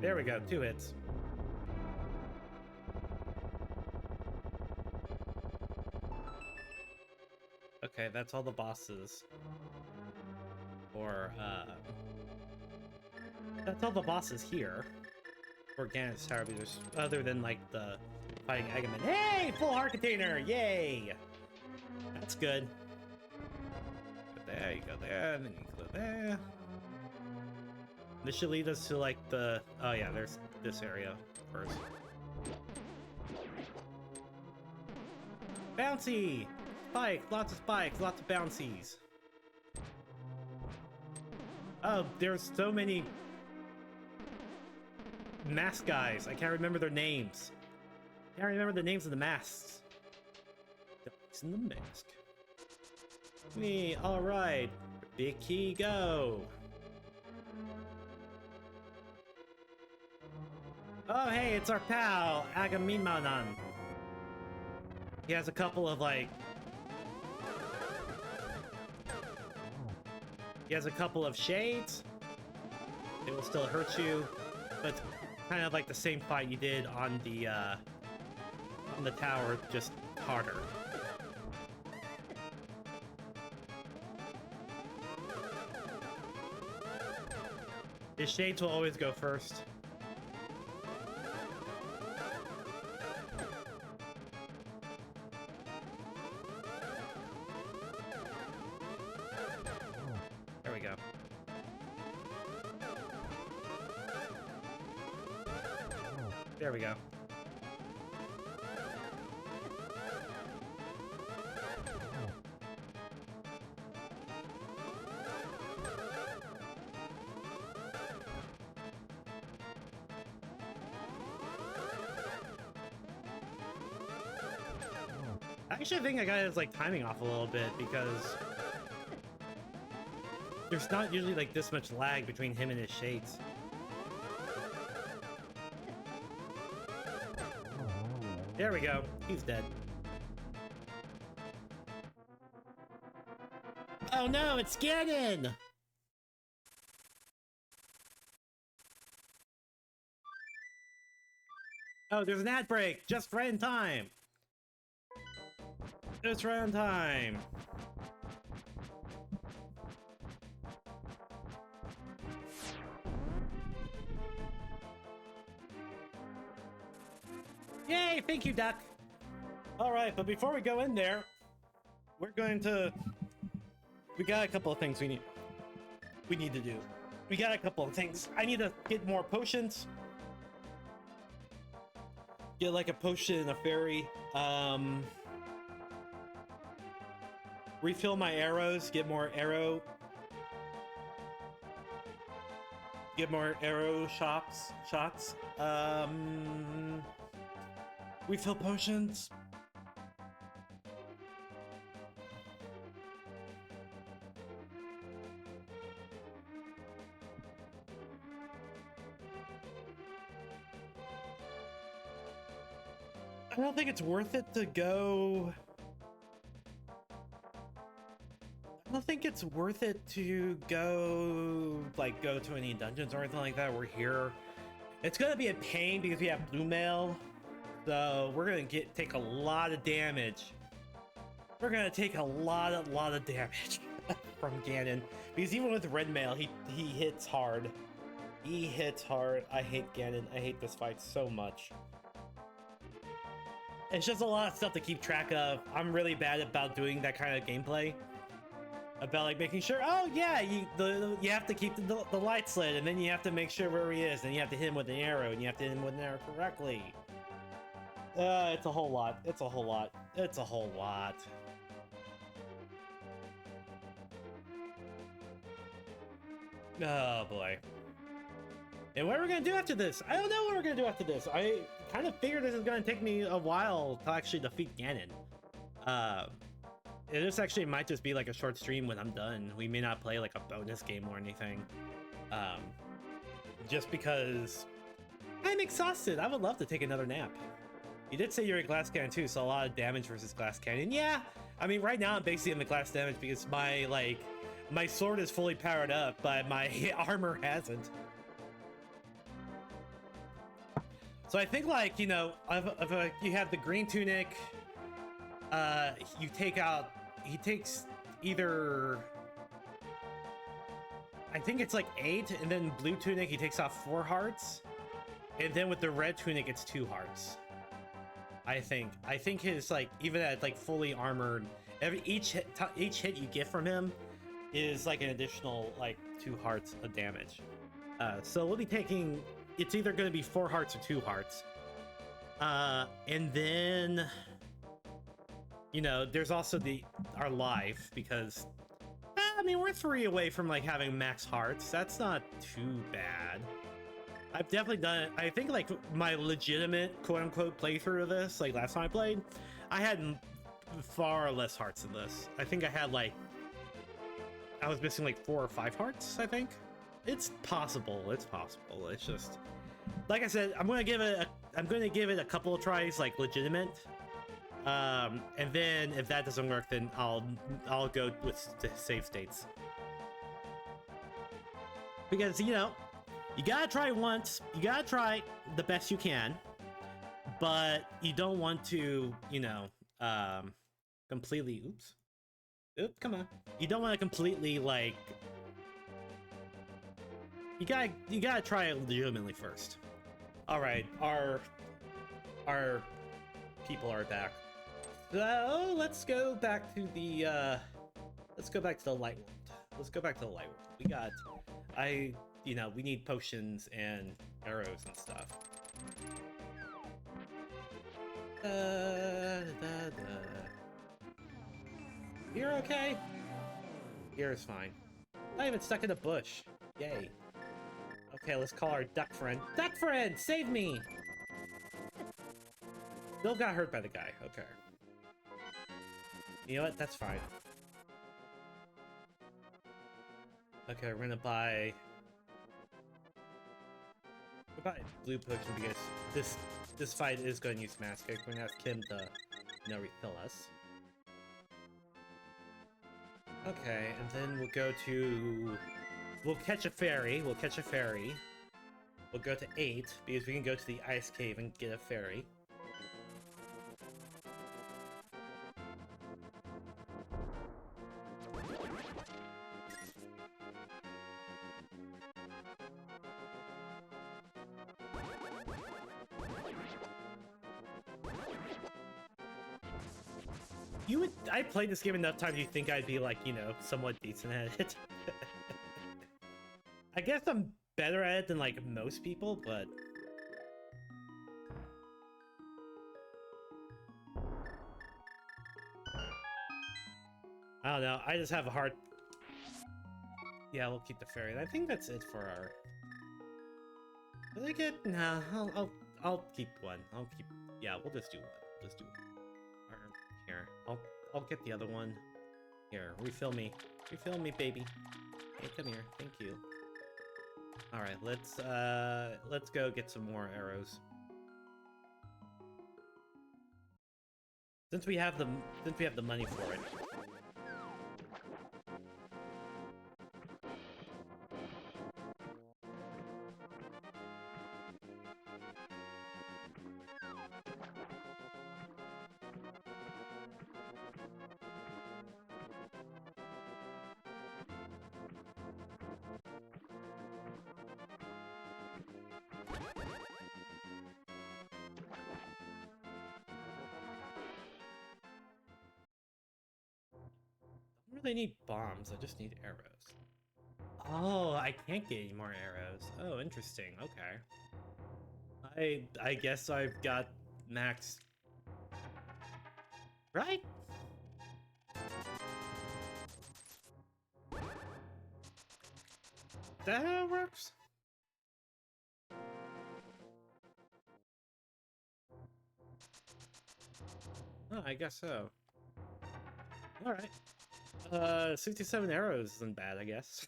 Speaker 1: There we go, 2 hits. Okay, that's all the bosses. Or, that's all the bosses here. For Ganon's Tower, other than, like, the fighting Eggman. Hey! Full heart container! Yay! That's good. There you go there, and then you go there. This should lead us to, like, the... Oh, yeah, there's this area first. Bouncy! Spike! Lots of spikes, lots of bouncies. Oh, there's so many... mask guys. I can't remember their names. I can't remember the names of the masks. It's in the mask. Me, alright. Big key, go! Oh, hey, it's our pal, Agamemnon. He has a couple of, like... He has a couple of shades. It will still hurt you, but it's kind of like the same fight you did on the tower, just harder. His shades will always go first. There we go. There we go. I actually think I got his, like, timing off a little bit because there's not usually, like, this much lag between him and his shades. There we go. He's dead. Oh no, it's Ganon! Oh, there's an ad break! Just right in time! Just right on time! Yay! Thank you, Duck! Alright, but before we go in there, we're going to... We got a couple of things we need to do. We got a couple of things. I need to get more potions. Get like a potion and a fairy. Refill my arrows, get more arrow. Get more arrow shots. Refill potions. I don't think it's worth it to go... I don't think it's worth it to go, like, go to any dungeons or anything like that. We're here. It's gonna be a pain because we have blue mail. So we're gonna take a lot of damage. We're gonna take a lot of damage from Ganon. Because even with red mail, he hits hard. He hits hard. I hate Ganon. I hate this fight so much. It's just a lot of stuff to keep track of. I'm really bad about doing that kind of gameplay. About like making sure, oh yeah, you have to keep the light slid, and then you have to make sure where he is, and you have to hit him with an arrow, and you have to hit him with an arrow correctly. It's a whole lot. It's a whole lot. It's a whole lot. Oh boy. And what are we gonna do after this? I don't know what we're gonna do after this. I kind of figured this is gonna take me a while to actually defeat Ganon. This actually might just be like a short stream when I'm done. We may not play like a bonus game or anything. Just because I'm exhausted. I would love to take another nap. You did say you're a glass cannon too, so a lot of damage versus glass cannon. Yeah, I mean right now I'm basically in the glass damage because my sword is fully powered up, but my armor hasn't. So I think like, you know, if you have the green tunic, you take out, he takes either, I think it's like 8, and then blue tunic he takes off 4 hearts, and then with the red tunic it's 2 hearts. I think his like, even at like fully armored, each hit you get from him is like an additional like 2 hearts of damage. So we'll be taking, it's either going to be 4 hearts or 2 hearts. And then, you know, there's also our life, because I mean we're 3 away from like having max hearts. That's not too bad. I've definitely done it. I think like my legitimate quote-unquote playthrough of this, like last time I played, I had far less hearts than this. I think I had like, I was missing like 4 or 5 hearts, I think. It's possible. It's possible. It's just, like I said, I'm gonna give it a couple of tries, like legitimate. And then if that doesn't work, then I'll go with the save states. Because, you know, you gotta try once. You gotta try the best you can, but you don't want to, you know, completely. Oops, come on. You don't want to completely like. You gotta try it legitimately first. All right, our people are back. So let's go back to the light world. Let's go back to the light world. We got, you know, we need potions and arrows and stuff. You're okay? You're fine. Not even stuck in a bush. Yay. Okay, let's call our duck friend. Duck friend, save me! Bill got hurt by the guy. Okay. You know what? That's fine. Okay, we're gonna buy blue potion because this fight is going to use Mask. We're gonna ask him to, you know, refill us. Okay, and then we'll catch a ferry. We'll catch a ferry. We'll go to 8 because we can go to the ice cave and get a ferry. I played this game enough times, you think I'd be like, you know, somewhat decent at it. I guess I'm better at it than like most people, but I don't know. I just have a hard. Yeah, we'll keep the ferry. I think that's it for our. Did I get? Nah, I'll keep one. Yeah, we'll just do one. Just do one. Here, I'll get the other one. Here, refill me, baby. Hey, come here. Thank you. All right, let's go get some more arrows. Since we have the money for it.
Speaker 2: really need bombs, I just need arrows. Oh, I can't get any more arrows. Oh, interesting. Okay. I guess I've got max. Right? That how it works? Oh, I guess so. Alright. 67 arrows isn't bad, I guess.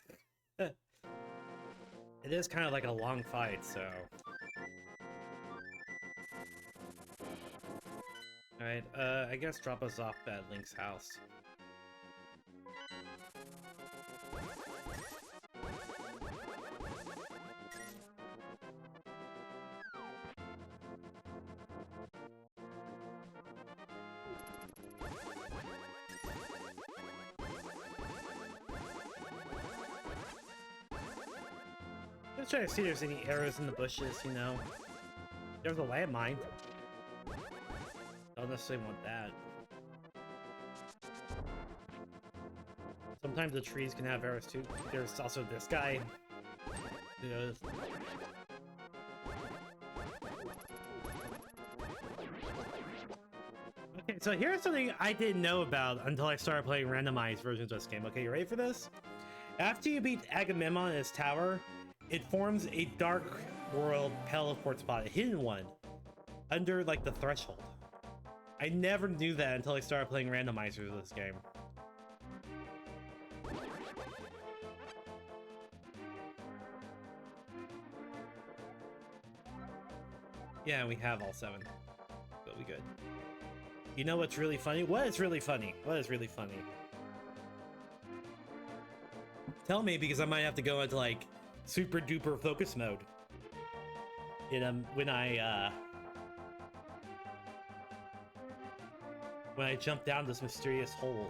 Speaker 2: It is kind of like a long fight, so... Alright, I guess drop us off at Link's house. Let's try to see if there's any arrows in the bushes, you know. There's a landmine. Don't necessarily want that. Sometimes the trees can have arrows too. There's also this guy. Who knows? Okay, so here's something I didn't know about until I started playing randomized versions of this game. Okay, you ready for this? After you beat Agamemnon in his tower, it forms a dark world teleport spot, a hidden one, under like the threshold. I never knew that until I started playing randomizers of this game. Yeah, we have all 7. So we good. You know what's really funny? What is really funny? What is really funny? Tell me, because I might have to go into like super duper focus mode. When I jump down this mysterious hole.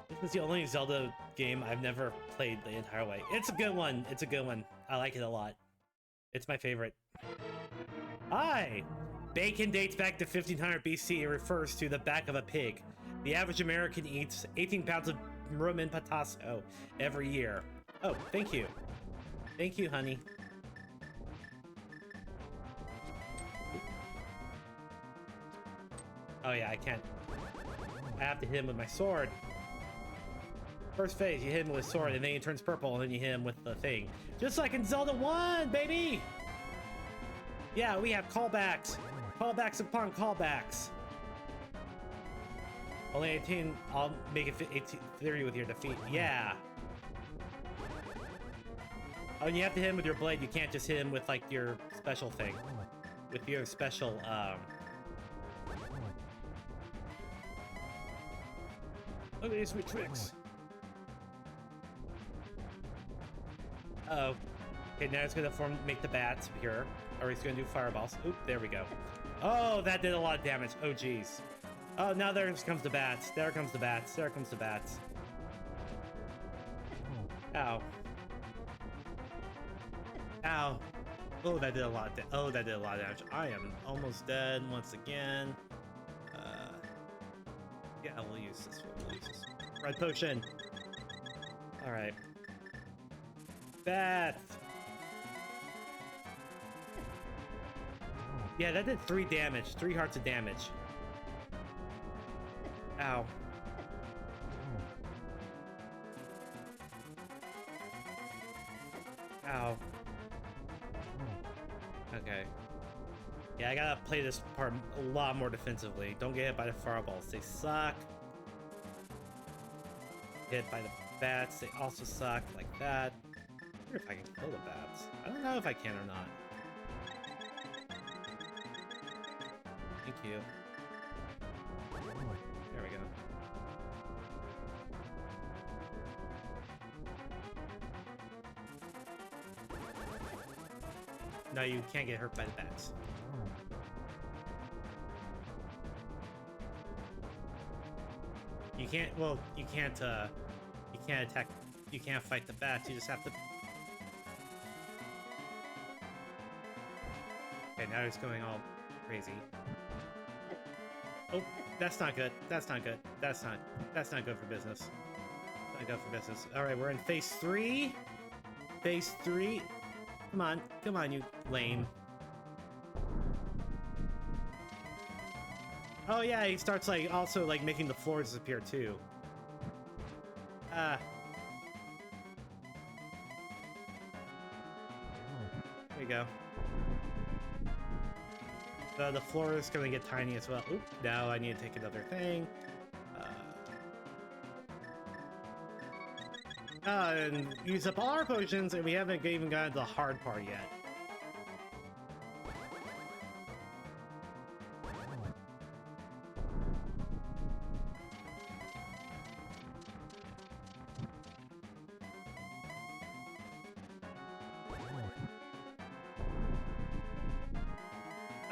Speaker 2: This is the only Zelda game I've never played the entire way. It's a good one. It's a good one. I like it a lot. It's my favorite. Hi! Bacon dates back to 1500 BC and refers to the back of a pig. The average American eats 18 pounds of Roman patasso every year. Oh, thank you. Thank you, honey. Oh yeah, I can't. I have to hit him with my sword. First phase, you hit him with a sword, and then he turns purple, and then you hit him with the thing. Just like in Zelda 1, baby! Yeah, we have callbacks. Callbacks upon callbacks. Only 18, I'll make it 30 with your defeat. Yeah. Oh, and you have to hit him with your blade. You can't just hit him with, like, your special thing. With your special, Look at these sweet tricks. Uh-oh. Okay, now it's gonna make the bats pure. Or he's gonna do fireballs. Oop, there we go. Oh, that did a lot of damage. Oh, jeez. Oh, now there comes the bats. There comes the bats. There comes the bats. Ow. Ow. Oh, that did a lot of that did a lot of damage. I am almost dead once again. Yeah, we'll use this one. We'll use this one. Red potion. Alright. Bats. Yeah, that did 3 damage. 3 hearts of damage. Ow. Ow. Okay. Yeah, I gotta play this part a lot more defensively. Don't get hit by the fireballs. They suck. Hit by the bats. They also suck like that. I wonder if I can kill the bats. I don't know if I can or not. Thank you. There we go. No, you can't get hurt by the bats. You can't, well, you can't attack, you can't fight the bats, you just have to... Okay, now he's going all crazy. Oh, That's not good. That's not good. That's not good for business. Not good for business. All right, we're in phase 3. Phase 3. Come on, you lame. Oh yeah, he starts like also like making the floor disappear too. There you go. The floor is gonna get tiny as well. Oop, now I need to take another thing. And use up all our potions, and we haven't even gotten to the hard part yet.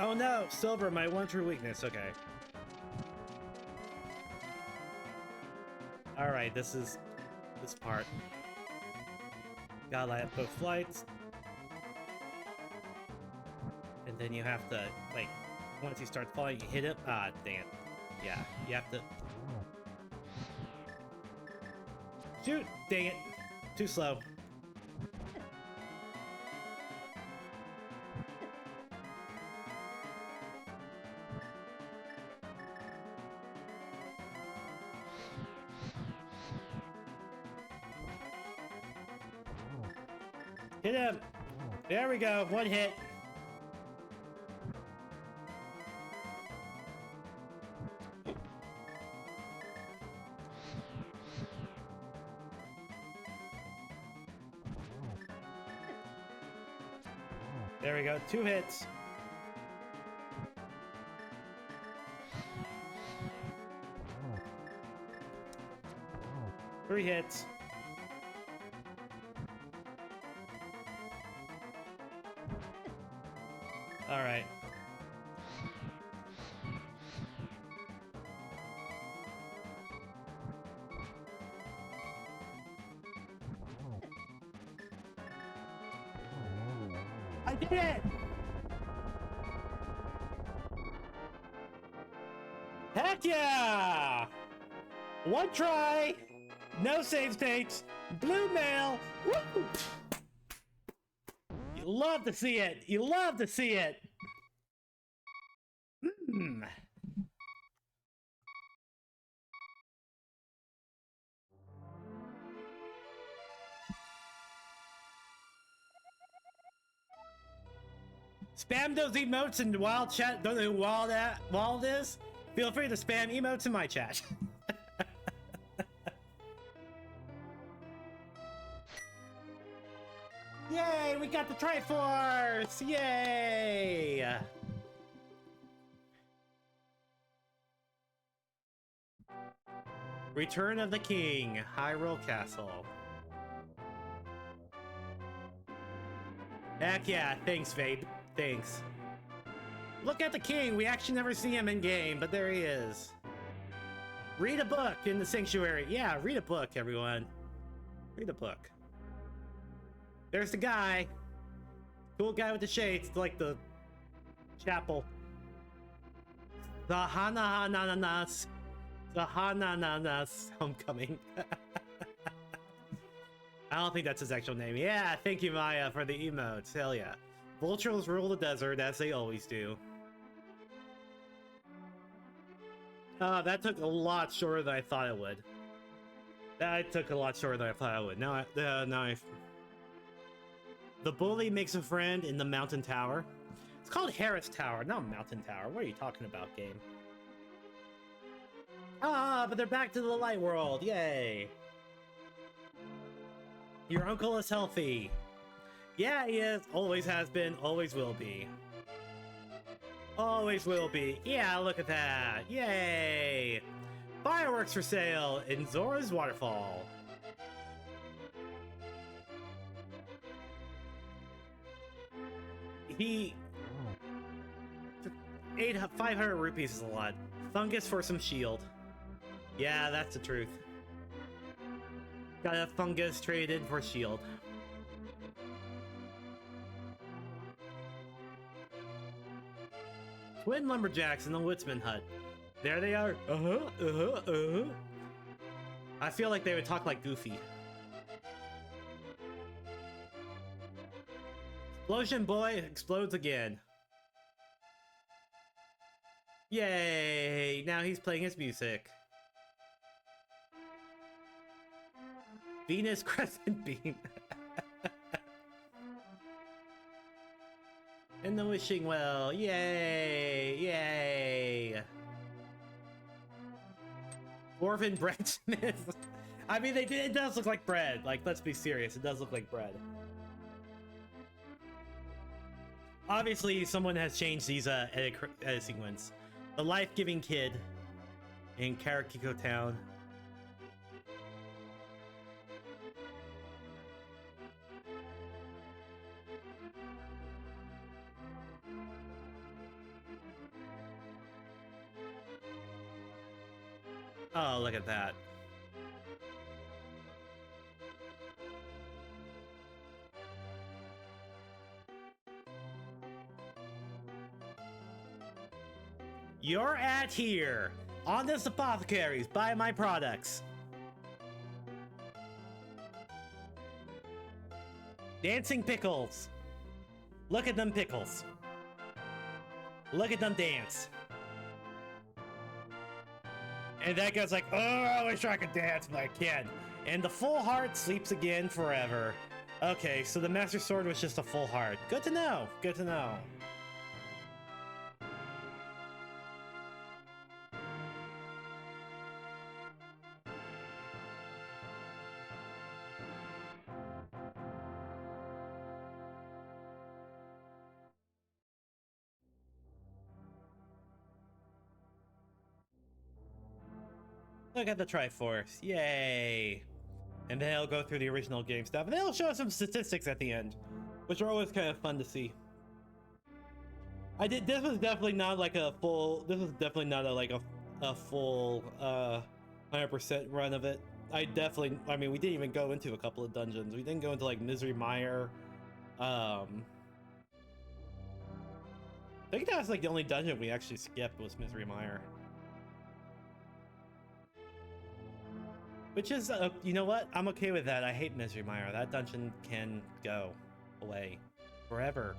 Speaker 2: Oh no, silver, my one true weakness. Okay. All right, this is this part. Gotta light up both flights. And then you have to, like, once you start falling, you hit it. Ah, dang it. Yeah, you have to... Shoot! Dang it. Too slow. Hit him! There we go, one hit. There we go, 2 hits. Three hits. All right. I did it! Heck yeah! One try, no save states, blue mail. Woo! You love to see it. You love to see it. Hmm. Spam those emotes in wild chat. Don't know who wild is. Feel free to spam emotes in my chat. Yay, we got the Triforce! Yay! Return of the King, Hyrule Castle. Heck yeah, thanks, Vape. Thanks. Look at the king, we actually never see him in game, but there he is. Read a book in the sanctuary. Yeah, read a book, everyone. Read a book. There's the guy. Cool guy with the shades, like the chapel. The Hanananas. The Hanananas Homecoming. I don't think that's his actual name. Yeah, thank you, Maya, for the emotes. Hell yeah. Vultures rule the desert, as they always do. That took a lot shorter than I thought it would. That took a lot shorter than I thought it would. Now The bully makes a friend in the mountain tower. It's called Harris Tower, not Mountain Tower. What are you talking about, game? Ah, but they're back to the light world. Yay. Your uncle is healthy. Yeah, he is. Always has been. Always will be. Always will be. Yeah, look at that. Yay. Fireworks for sale in Zora's Waterfall. He... 500 rupees is a lot. Fungus for some shield. Yeah, that's the truth. Got a fungus traded for shield. Twin lumberjacks in the woodsman hut.
Speaker 1: There they are. I feel like they would talk like Goofy. Explosion boy explodes again. Yay! Now he's playing his music. Venus Crescent Beam. And the wishing well. Yay! Yay! Orphan Breadsmith. I mean, it does look like bread. Like, let's be serious. It does look like bread. Obviously, someone has changed these edit sequence. The life-giving kid in Karakiko Town. Oh, look at that. You're at here. Honest Apothecaries, buy my products. Dancing pickles. Look at them pickles. Look at them dance. And that guy's like, oh, I wish I could dance, but I can't. And the full heart sleeps again forever. Okay, so the Master Sword was just a full heart. Good to know. Good to know. Look at the Triforce. Yay. And then it'll go through the original game stuff. And it'll show some statistics at the end, which are always kind of fun to see. This was definitely not like a full, this was definitely not a full 100% run of it. I mean, we didn't even go into a couple of dungeons. We didn't go into like Misery Mire. I think that was like the only dungeon we actually skipped was Misery Mire. Which is, you know what? I'm okay with that. I hate Misery Mire. That dungeon can go away forever.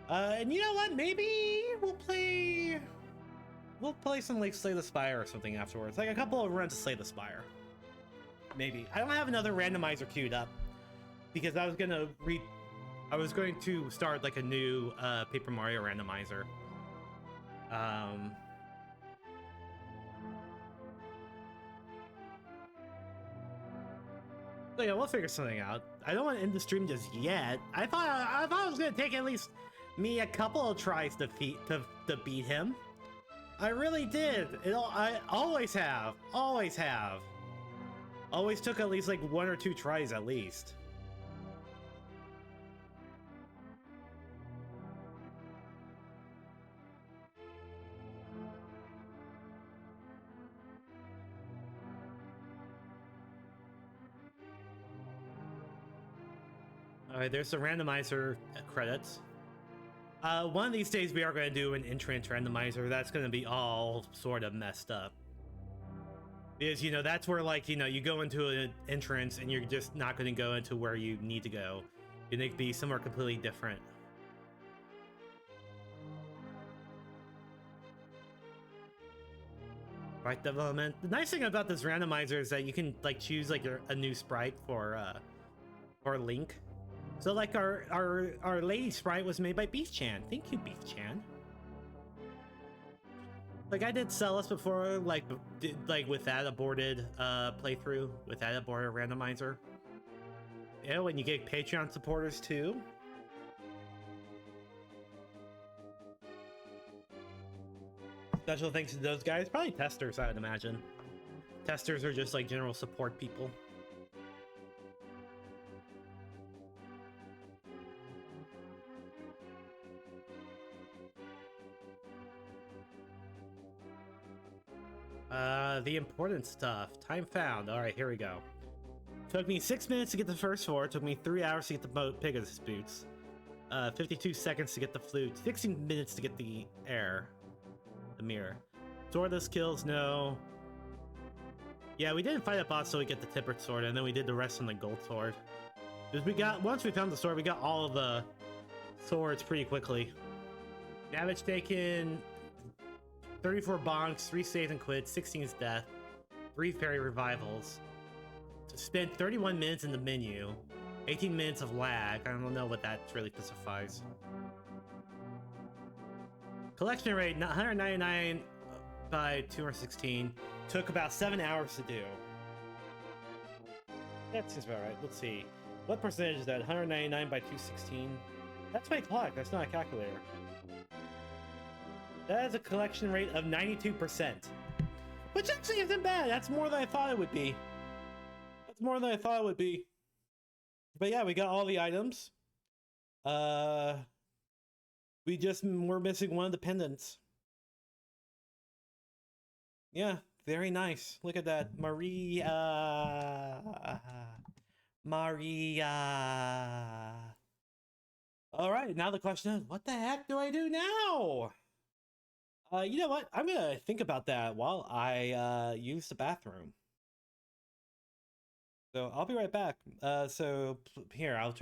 Speaker 1: And you know what? Maybe we'll play some like Slay the Spire or something afterwards. Like a couple of runs to Slay the Spire. Maybe. I don't have another randomizer queued up because I was going to start like a new Paper Mario randomizer. So yeah, we'll figure something out. I don't want to end the stream just yet. I thought it was gonna take at least me a couple of tries to beat him. I really did. I always have. Always have. Always took at least like 1 or 2 tries at least. Alright, there's the randomizer credits. One of these days we are going to do an entrance randomizer. That's going to be all sort of messed up. Because, you know, that's where, like, you know, you go into an entrance and you're just not going to go into where you need to go. You need to be somewhere completely different. Sprite development. The nice thing about this randomizer is that you can, like, choose, like, a new sprite for Link. So like our lady sprite was made by Beef-chan. Thank you, Beef-chan. Like I did Celis before, like with that aborted playthrough, with that aborted randomizer. Yeah, when you get Patreon supporters too. Special thanks to those guys. Probably testers, I would imagine. Testers are just like general support people. The important stuff. Time found. All right, here we go. Took me 6 minutes to get the first 4. Took me 3 hours to get the Pegasus boots. 52 seconds to get the flute. 16 minutes to get the mirror.
Speaker 2: Swordless kills, no. Yeah, we didn't fight a boss so we get the tempered sword, and then we did the rest on the gold sword. Because we got, once we found the sword, we got all of the swords pretty quickly. Damage taken, 34 bonks, 3 saves and quits, 16 is death, 3 fairy revivals. So spent 31 minutes in the menu, 18 minutes of lag. I don't know what that really specifies. Collection rate, 199 by 216. Took about 7 hours to do. That seems about right. Let's see. What percentage is that? 199 by 216? That's my clock. That's not a calculator. That is a collection rate of 92%. Which actually isn't bad. That's more than I thought it would be. That's more than I thought it would be. But yeah, we got all the items. We're missing one of the pendants. Yeah, very nice. Look at that. Maria. Alright, now the question is, what the heck do I do now? You know what? I'm gonna think about that while I use the bathroom. So I'll be right back. So here, I'll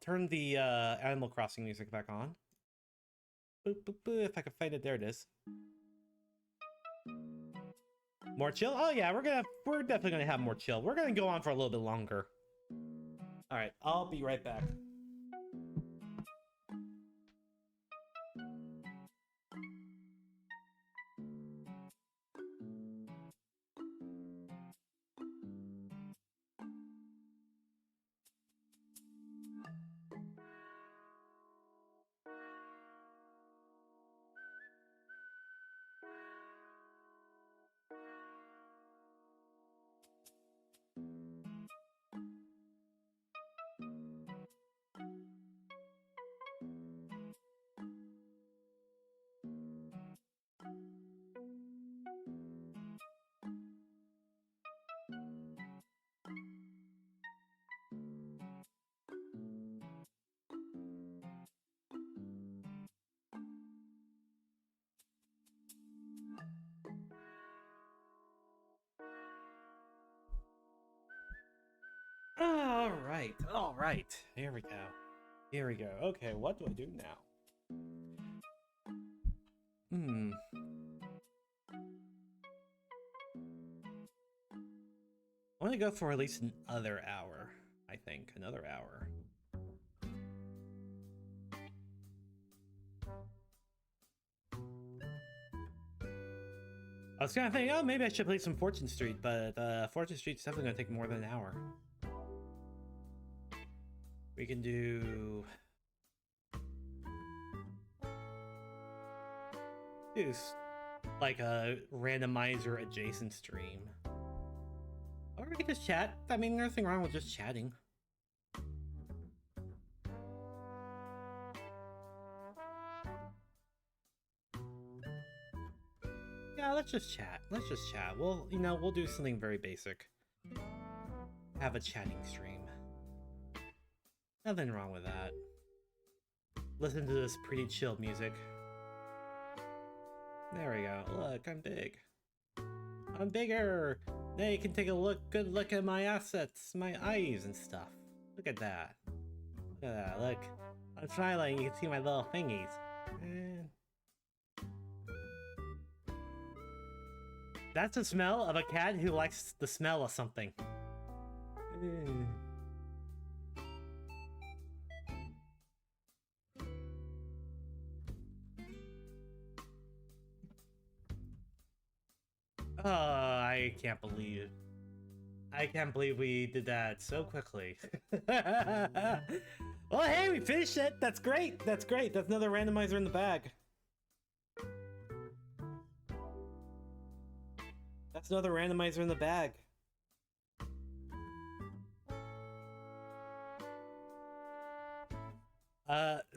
Speaker 2: turn the Animal Crossing music back on. Boop, boop, boop, if I can find it, there it is. More chill? Oh yeah, we're definitely gonna have more chill. We're gonna go on for a little bit longer. Alright, I'll be right back. All right. Here we go. Here we go. Okay, what do I do now? I want to go for at least another hour. I think another hour. I was kind of thinking, oh, maybe I should play some Fortune Street, but Fortune Street's definitely going to take more than an hour. We can do like a randomizer adjacent stream. Or we can just chat. I mean, there's nothing wrong with just chatting. Yeah, let's just chat. Let's just chat. We'll do something very basic. Have a chatting stream. Nothing wrong with that. Listen to this pretty chill music. There we go. Look, I'm big. I'm bigger! Now you can take a good look at my assets, my eyes and stuff. Look at that. Look at that, look. I'm smiling, you can see my little thingies. That's the smell of a cat who likes the smell of something. Oh, I can't believe it. I can't believe we did that so quickly. Well, hey, we finished it. That's great. That's great. That's another randomizer in the bag. That's another randomizer in the bag.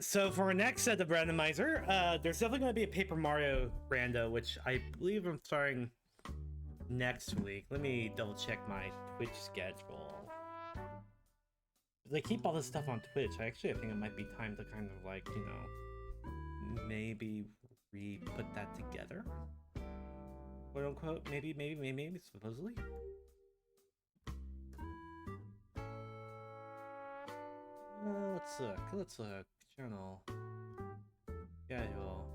Speaker 2: So for our next set of randomizer, there's definitely going to be a Paper Mario rando, which I believe I'm starting next week. Let me double check my Twitch schedule. They keep all this stuff on Twitch. I think it might be time to kind of like, you know, maybe re-put that together. quote unquote. Maybe, supposedly. Let's look. Journal. Schedule.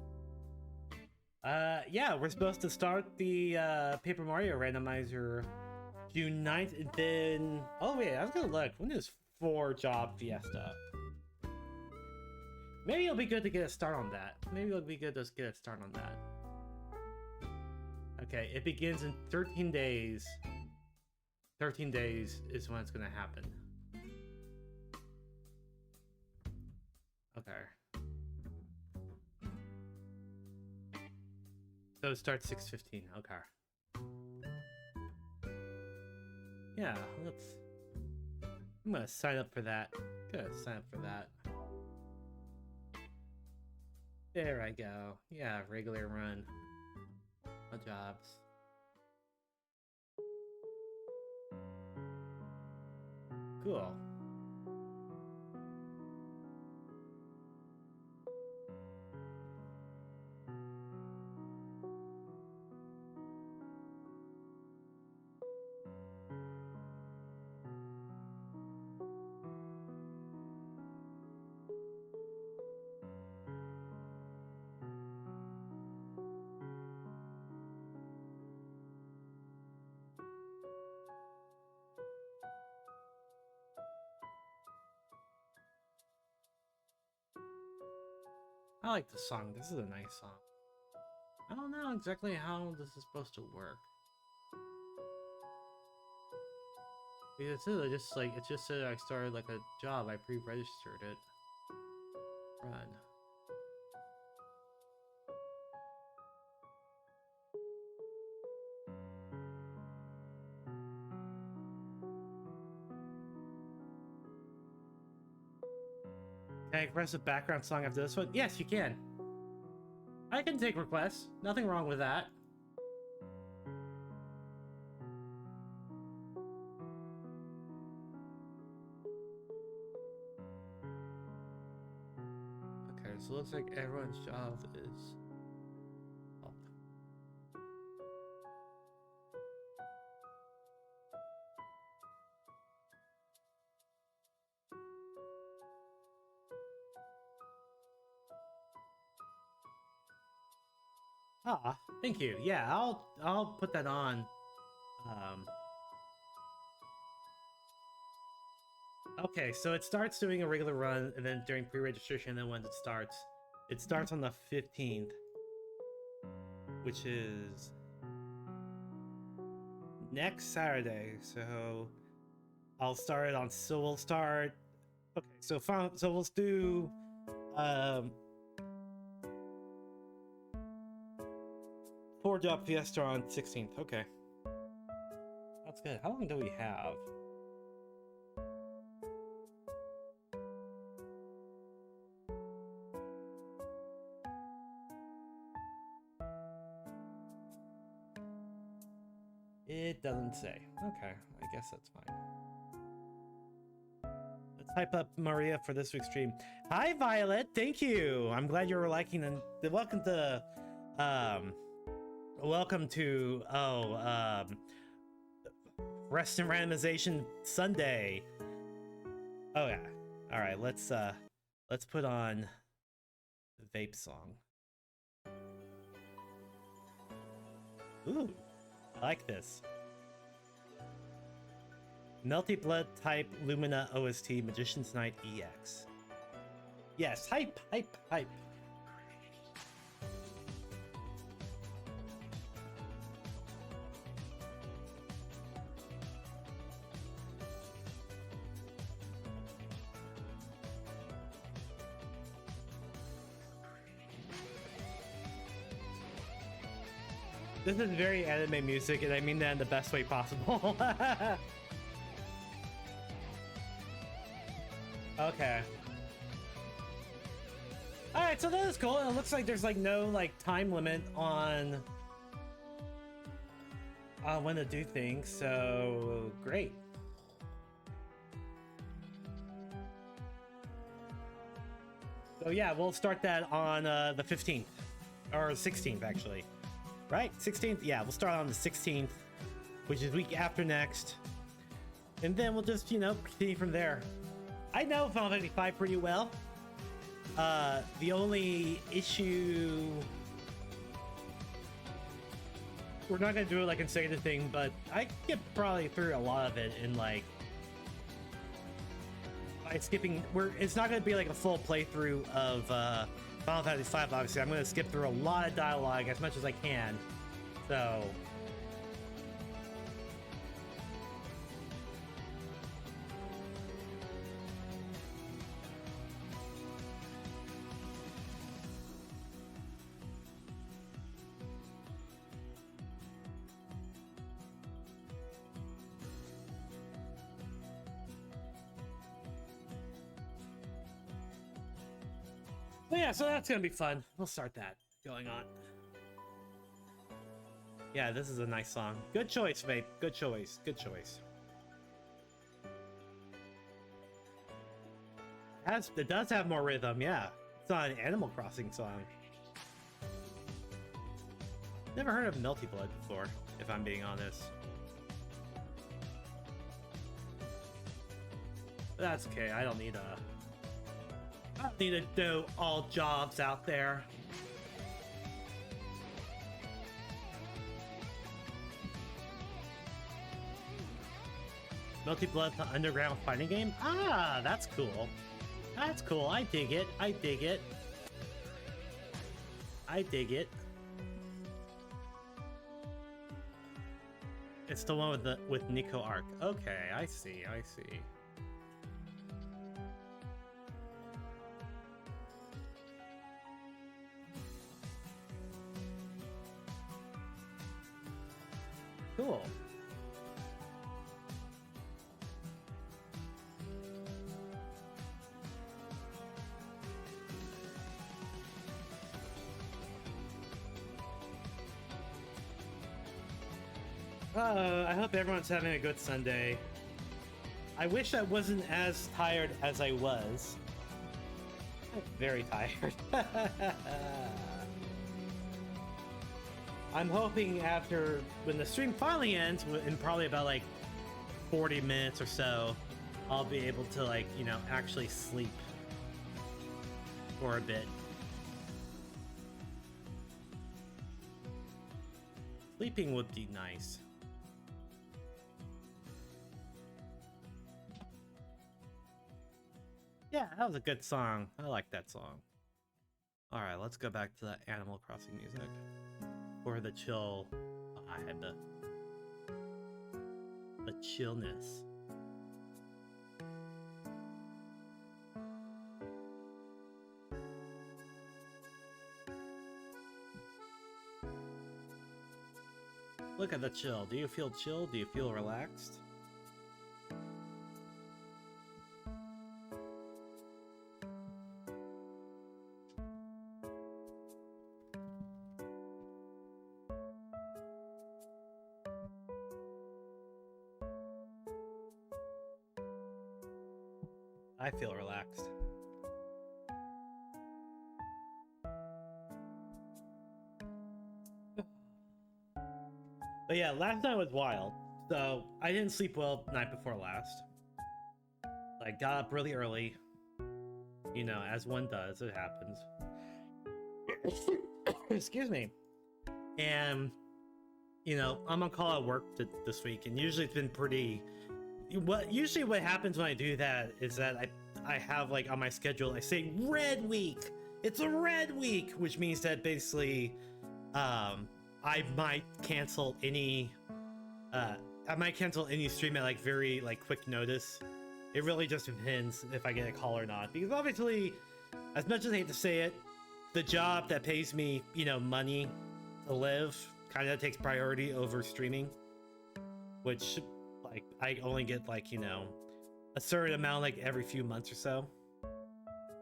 Speaker 2: Yeah, we're supposed to start the Paper Mario Randomizer June 9th, and then... Oh, wait, I was gonna look. When is 4-Job Fiesta? Maybe it'll be good to get a start on that. Maybe it'll be good to get a start on that. Okay, it begins in 13 days. 13 days is when it's gonna happen. Okay. So it starts 6:15. Okay. Yeah, I'm gonna sign up for that. There I go. Yeah, regular run. No jobs. Cool. I like this song. This is a nice song. I don't know exactly how this is supposed to work. Because it just said I started like a job. I pre-registered it. Run. Can I request a background song after this one? Yes, you can. I can take requests. Nothing wrong with that. Okay, so it looks like everyone's job is up. Ah, thank you. Yeah, I'll put that on. Okay, so it starts doing a regular run, and then during pre-registration, and then when it starts on the 15th, which is next Saturday. So I'll start it on. So we'll start. Okay, so we'll do 4-Job Fiesta on 16th. Okay, that's good. How long do we have? It doesn't say. Okay, I guess that's fine. Let's hype up Maria for this week's stream. Hi, Violet. Thank you. I'm glad you're liking, and welcome to Rest and Randomization Sunday. Oh yeah. All right, let's put on the vape song. Ooh, I like this. Melty Blood type Lumina OST Magician's Night EX. Yes, hype. This is very anime music, and I mean that in the best way possible. Okay. Alright, so that is cool. It looks like there's like no like time limit on when to do things, so great. So yeah, we'll start that on the 15th or 16th actually. right? 16th? Yeah, we'll start on the 16th, which is week after next. And then we'll just, you know, continue from there. I know Final Fantasy V pretty well. The only issue... We're not gonna do it like consecutive thing, but I can get probably through a lot of it in like... by skipping... It's not gonna be like a full playthrough of Final Fantasy V, obviously. I'm gonna skip through a lot of dialogue as much as I can. So... But yeah, so that's gonna be fun. We'll start that going on. Yeah, this is a nice song. Good choice, mate. Good choice. Good choice. It does have more rhythm, yeah. It's not an Animal Crossing song. Never heard of Melty Blood before, if I'm being honest. But that's okay. I don't need to do all jobs out there. Melty Blood, the underground fighting game? Ah, that's cool. That's cool. I dig it. I dig it. I dig it. It's the one with Nico Arc. Okay, I see. I see. Cool. I hope everyone's having a good Sunday. I wish I wasn't as tired as I was. I'm very tired. I'm hoping after, when the stream finally ends, in probably about like 40 minutes or so, I'll be able to, like, you know, actually sleep for a bit. Sleeping would be nice. Yeah, that was a good song. I like that song. Alright, let's go back to the Animal Crossing music. For the chill vibe. The chillness. Look at the chill. Do you feel chill? Do you feel relaxed? I feel relaxed. But yeah, last night was wild. So I didn't sleep well the night before last. I got up really early. You know, as one does, it happens. Excuse me. And, you know, I'm on call at work this week, and usually it's been pretty... Usually what happens when I do that is that I have, like, on my schedule, I say red week. It's a red week, which means that basically, I might cancel any stream at like very like quick notice. It really just depends if I get a call or not, because obviously, as much as I hate to say it, the job that pays me, you know, money to live kind of takes priority over streaming, which, like, I only get, like, you know, a certain amount like every few months or so.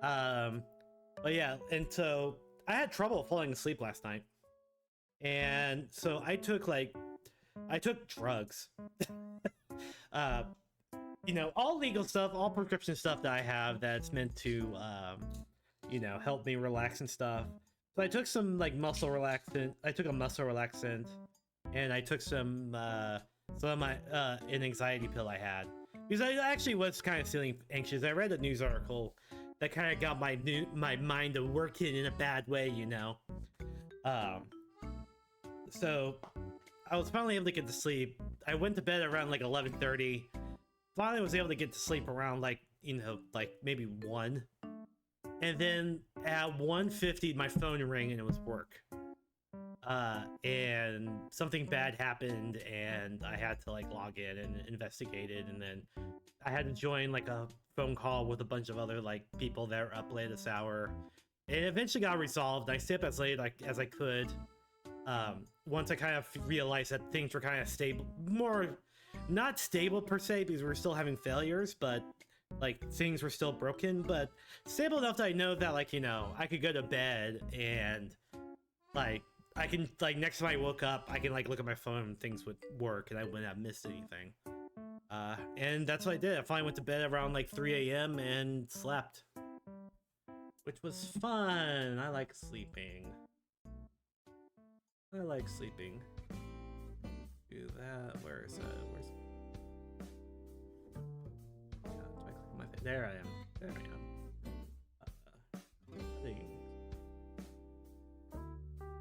Speaker 2: But yeah, and so I had trouble falling asleep last night. And so I took drugs. You know, all legal stuff, all prescription stuff that I have that's meant to, you know, help me relax and stuff. So I took some like muscle relaxant. I took a muscle relaxant, and I took some of my an anxiety pill I had because I actually was kind of feeling anxious. I read a news article that kind of got my mind to working in a bad way, you know. So I was finally able to get to sleep. I went to bed around like 11:30. Finally was able to get to sleep around like, you know, like maybe 1. And then at 1:50 my phone rang and it was work. And something bad happened and I had to like log in and investigate it, and then I had to join like a phone call with a bunch of other like people that were up late this hour. It eventually got resolved. I stayed up as late as I could. Once I kind of realized that things were kind of stable, more not stable per se because we were still having failures, but like things were still broken, but stable enough that I know that, like, you know, I could go to bed and like I can, like, next time I woke up I can like look at my phone and things would work and I wouldn't have missed anything. And that's what I did. I finally went to bed around like 3 a.m. and slept, which was fun. I like sleeping. I like sleeping. Do that. Where is that? Where's... do I click on my thing? There I am. There I am. Things.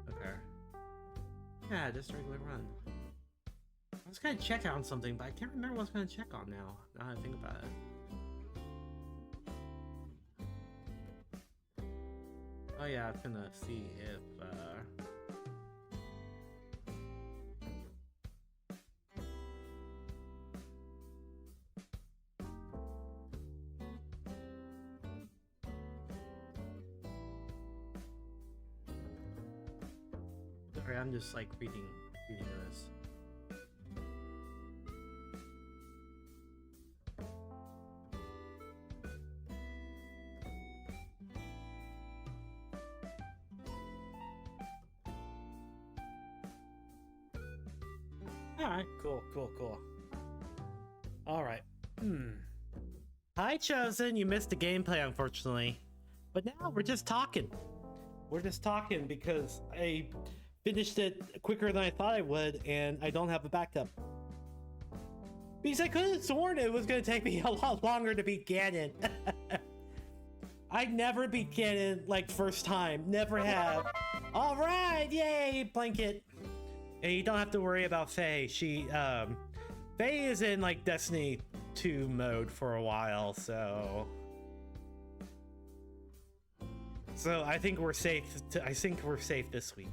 Speaker 2: Okay. Yeah, just regular run. I was gonna check on something, but I can't remember what I was gonna check on now. Now that I think about it. Oh yeah, I'm gonna see if sorry, I'm just like reading this. Alright, cool. Alright. Hi, Chosen. You missed the gameplay, unfortunately. But now we're just talking. We're just talking because I finished it quicker than I thought I would, and I don't have a backup. Because I could have sworn it was going to take me a lot longer to beat Ganon. I never beat Ganon, like, first time. Never have. Alright, yay, blanket. And you don't have to worry about Faye. Faye is in, like, Destiny 2 mode for a while, so... So I think we're safe. I think we're safe this week.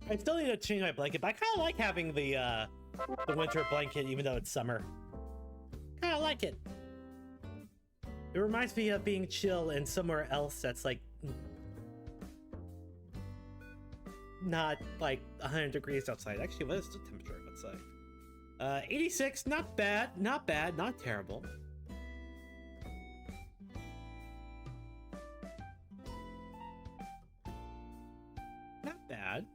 Speaker 2: I still need to change my blanket, but I kind of like having the winter blanket, even though it's summer. Kind of like it. It reminds me of being chill in somewhere else that's like not like 100 degrees outside. Actually, what is the temperature outside? 86, not bad, not terrible. Not bad.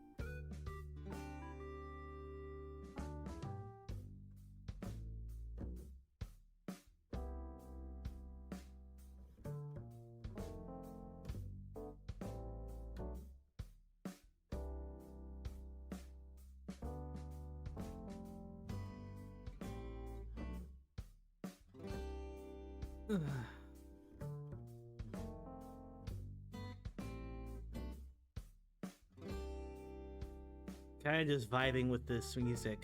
Speaker 2: Kind of just vibing with this music.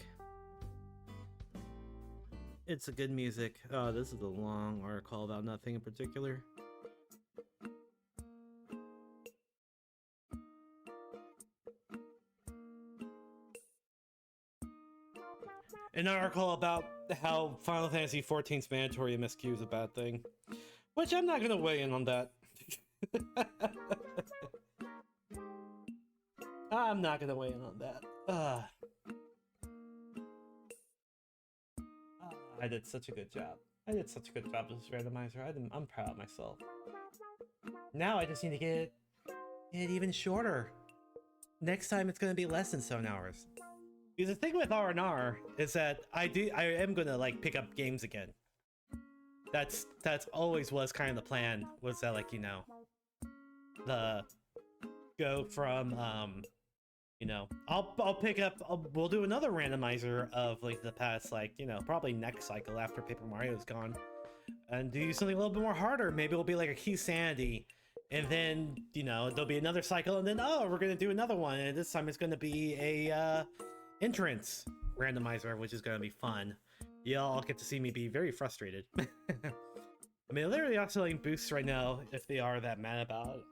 Speaker 2: It's a good music. Oh, this is a long article about nothing in particular. An article about how Final Fantasy XIV's mandatory MSQ is a bad thing. Which I'm not gonna weigh in on that. I'm not gonna weigh in on that. I did such a good job. I did such a good job with this randomizer. I'm proud of myself. Now I just need to get it even shorter. Next time it's gonna be less than 7 hours. Because the thing with R&R is that I am gonna like pick up games again. That's always was kind of the plan, was that, like, you know, the go from you know, I'll pick up, we'll do another randomizer of like the past, like, you know, probably next cycle after Paper Mario's gone, and do something a little bit more harder. Maybe it'll be like a Key Sanity, and then, you know, there'll be another cycle, and then, oh, we're gonna do another one, and this time it's gonna be a entrance randomizer, which is gonna be fun. Y'all get to see me be very frustrated. I mean, literally oscillating boosts right now if they are that mad about it.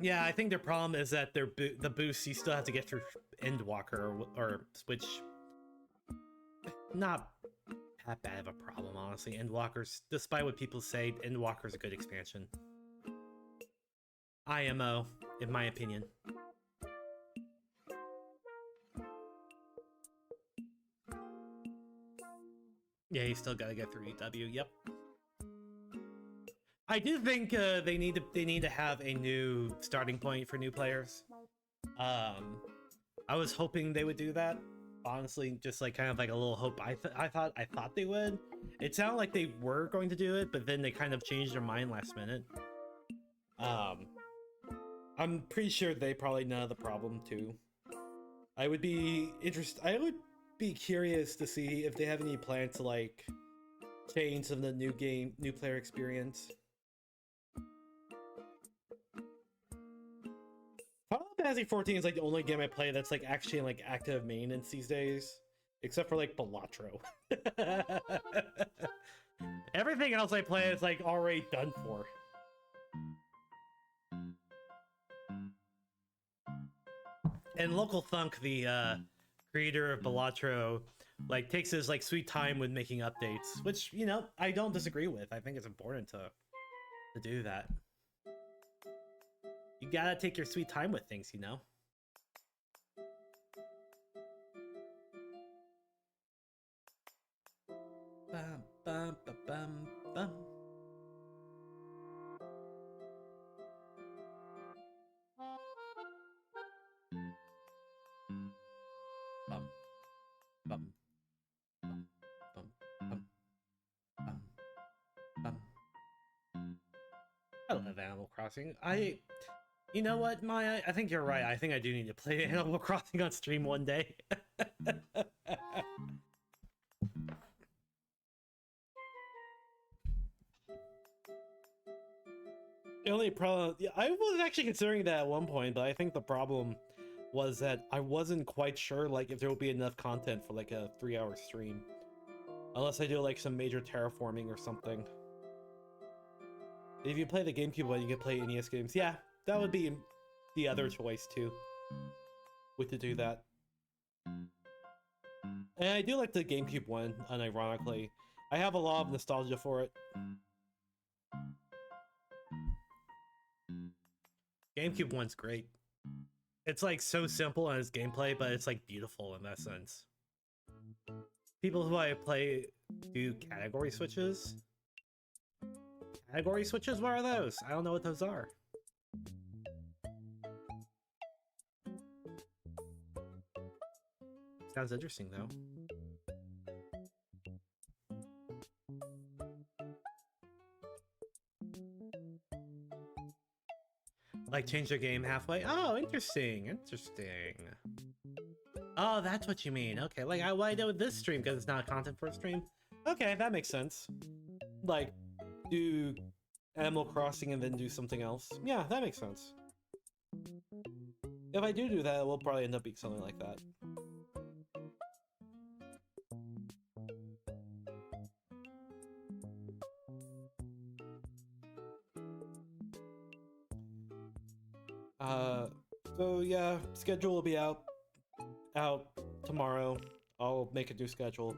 Speaker 2: Yeah, I think their problem is that the boosts you still have to get through Endwalker or Switch. Not that bad of a problem, honestly. Endwalkers, despite what people say, Endwalker's a good expansion. IMO, in my opinion. Yeah, you still gotta get through EW. Yep. I do think they need to have a new starting point for new players. I was hoping they would do that. Honestly, just like kind of like a little hope. I thought they would. It sounded like they were going to do it, but then they kind of changed their mind last minute. I'm pretty sure they probably know the problem too. I would be curious to see if they have any plans to like change some of the new player experience. Final Fantasy 14 is like the only game I play that's like actually in like active maintenance these days, except for like Balatro. Everything else I play is like already done for. And Local Thunk, the creator of Balatro, like takes his like sweet time with making updates, which, you know, I don't disagree with. I think it's important to do that. You gotta take your sweet time with things, you know? Bum, bum, ba, bum, bum. Bum, bum, bum, bum, bum, bum, bum. I love Animal Crossing. You know what, Maya? I think you're right. I think I do need to play Animal Crossing on stream one day. The only problem... Yeah, I was actually considering that at one point, but I think the problem was that I wasn't quite sure like if there would be enough content for like a 3-hour stream. Unless I do like some major terraforming or something. If you play the GameCube one, you can play NES games. Yeah, that would be the other choice too. With to do that. And I do like the GameCube one, unironically. I have a lot of nostalgia for it. GameCube one's great. It's like so simple in its gameplay, but it's like beautiful in that sense. People who I play do category switches. Category switches? What are those? I don't know what those are. Sounds interesting though. Like change the game halfway? Oh, interesting, interesting. Oh, that's what you mean. Okay, like why do this stream because it's not content for a stream? Okay, that makes sense. Like, do Animal Crossing and then do something else. Yeah, that makes sense. If I do that, it will probably end up being something like that. So yeah, schedule will be out tomorrow. I'll make a new schedule.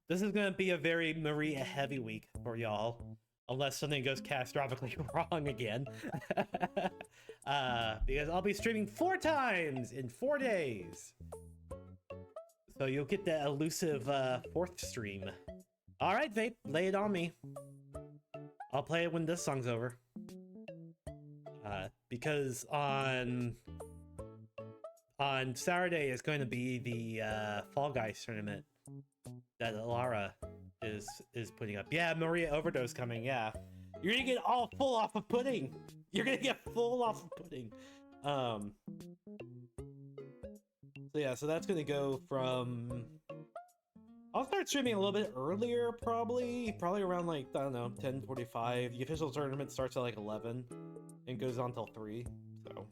Speaker 2: This is gonna be a very Maria heavy week for y'all, unless something goes catastrophically wrong again. Because I'll be streaming 4 times in 4 days. So you'll get the elusive 4th stream. Alright, Vape, lay it on me. I'll play it when this song's over. Because on on Saturday is going to be the Fall Guys tournament that Lara is putting up. Yeah, Maria Overdose coming. Yeah, you're gonna get all full off of pudding. You're gonna get full off of pudding. So yeah, so that's gonna go from. I'll start streaming a little bit earlier, probably around like, I don't know, 10:45. The official tournament starts at like 11 and goes on till 3. So.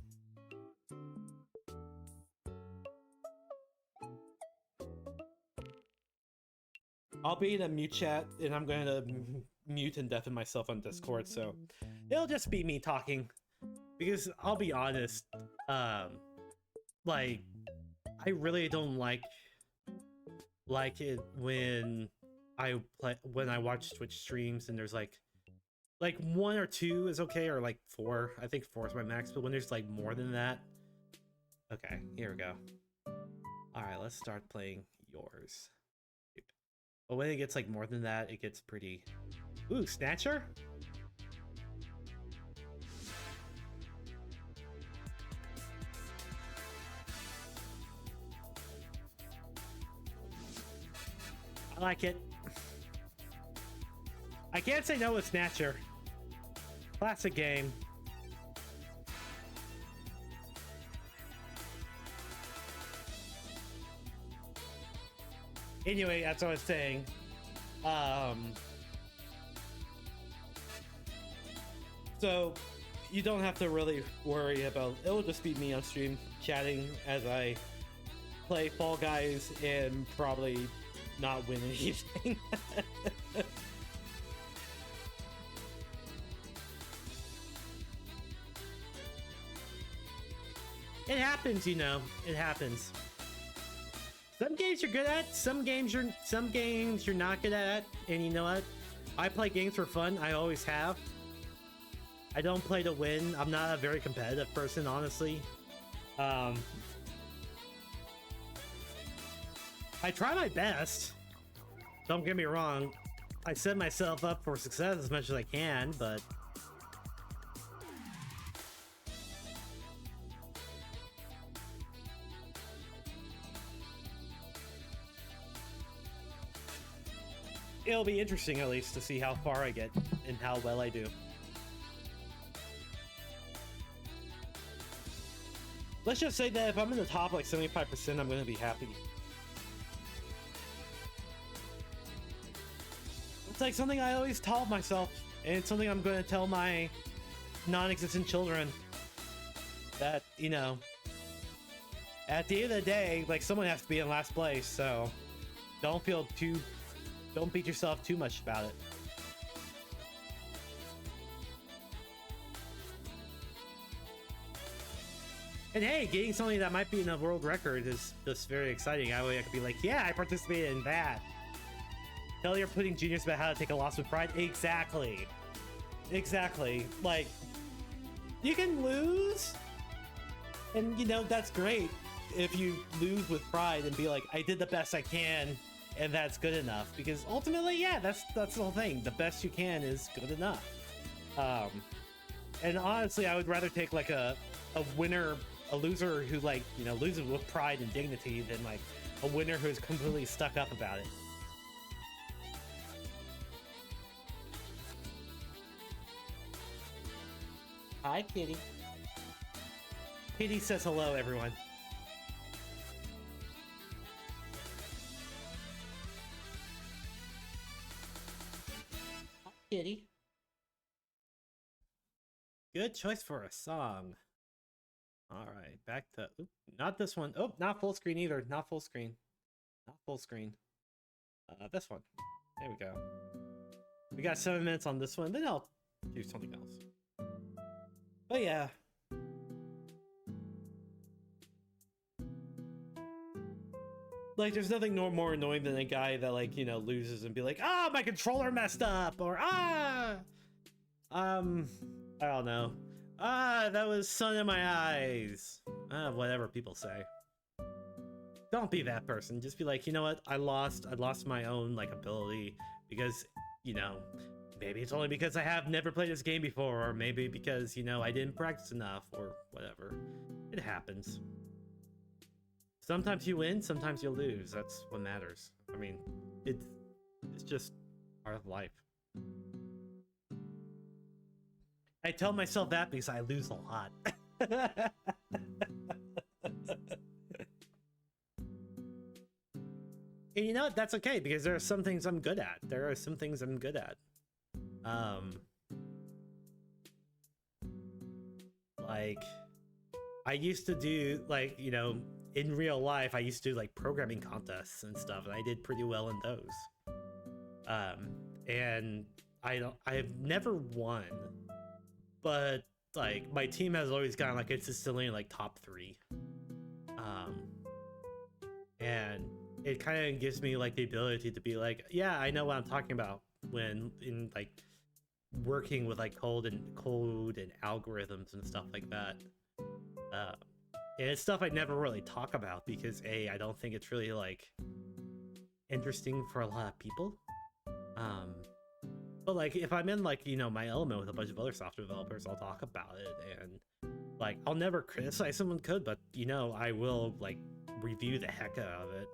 Speaker 2: I'll be in a mute chat, and I'm going to mute and deafen myself on Discord, so it'll just be me talking. Because I'll be honest, like, I really don't like it when I watch Twitch streams and there's like 1 or 2 is okay, or like 4. I think 4 is my max, but when there's like more than that. Okay, here we go. Alright, let's start playing yours. But when it gets like more than that, it gets pretty... Ooh, Snatcher? I like it. I can't say no with Snatcher. Classic game. Anyway, that's what I was saying. So you don't have to really worry about it. Will just be me on stream chatting as I play Fall Guys and probably not win anything. It happens, you know. It happens. Some games you're good at, some games you're not good at, and you know what? I play games for fun. I always have. I don't play to win. I'm not a very competitive person, honestly. I try my best. Don't get me wrong. I set myself up for success as much as I can, but it'll be interesting, at least, to see how far I get and how well I do. Let's just say that if I'm in the top like 75%, I'm going to be happy. It's like something I always taught myself, and it's something I'm going to tell my non-existent children. That, you know, at the end of the day, like, someone has to be in last place, so don't beat yourself too much about it. And hey, getting something that might be in a world record is just very exciting. I could be like, yeah, I participated in that. Tell your pudding juniors about how to take a loss with pride. Exactly. Exactly. Like, you can lose, and you know, that's great if you lose with pride and be like, I did the best I can, and that's good enough. Because ultimately, yeah, that's the whole thing. The best you can is good enough. And honestly, I would rather take like a winner, a loser who, like, you know, loses with pride and dignity than like a winner who's completely stuck up about it. Hi, Kitty. Kitty says hello, everyone. Hi, Kitty. Good choice for a song. All right, back to... Oop, not this one. Oh, not full screen either. Not full screen. Not full screen. This one. There we go. We got 7 minutes on this one, then I'll do something else. But yeah. Like, there's nothing more annoying than a guy that, like, you know, loses and be like, ah, my controller messed up, or I don't know. That was sun in my eyes. Whatever people say. Don't be that person. Just be like, you know what? I lost my own, like, ability because, you know, maybe it's only because I have never played this game before, or maybe because, you know, I didn't practice enough, or whatever. It happens.
Speaker 1: Sometimes you win, sometimes you lose. That's what matters. I mean, it's just part of life. I tell myself that because I lose a lot. And you know what? That's okay, because there are some things I'm good at. Like, I used to do, like, you know, in real life, I used to do, like, programming contests and stuff, and I did pretty well in those. And I've never won, but, like, my team has always gotten, like, consistently, like, top 3. And it kind of gives me, like, the ability to be like, yeah, I know what I'm talking about when in, like, working with, like, code and algorithms and stuff like that. And it's stuff I never really talk about because A, I don't think it's really, like, interesting for a lot of people. But, like, if I'm in, like, you know, my element with a bunch of other software developers, I'll talk about it, and, like, I'll never criticize someone's code, but, you know, I will, like, review the heck out of it.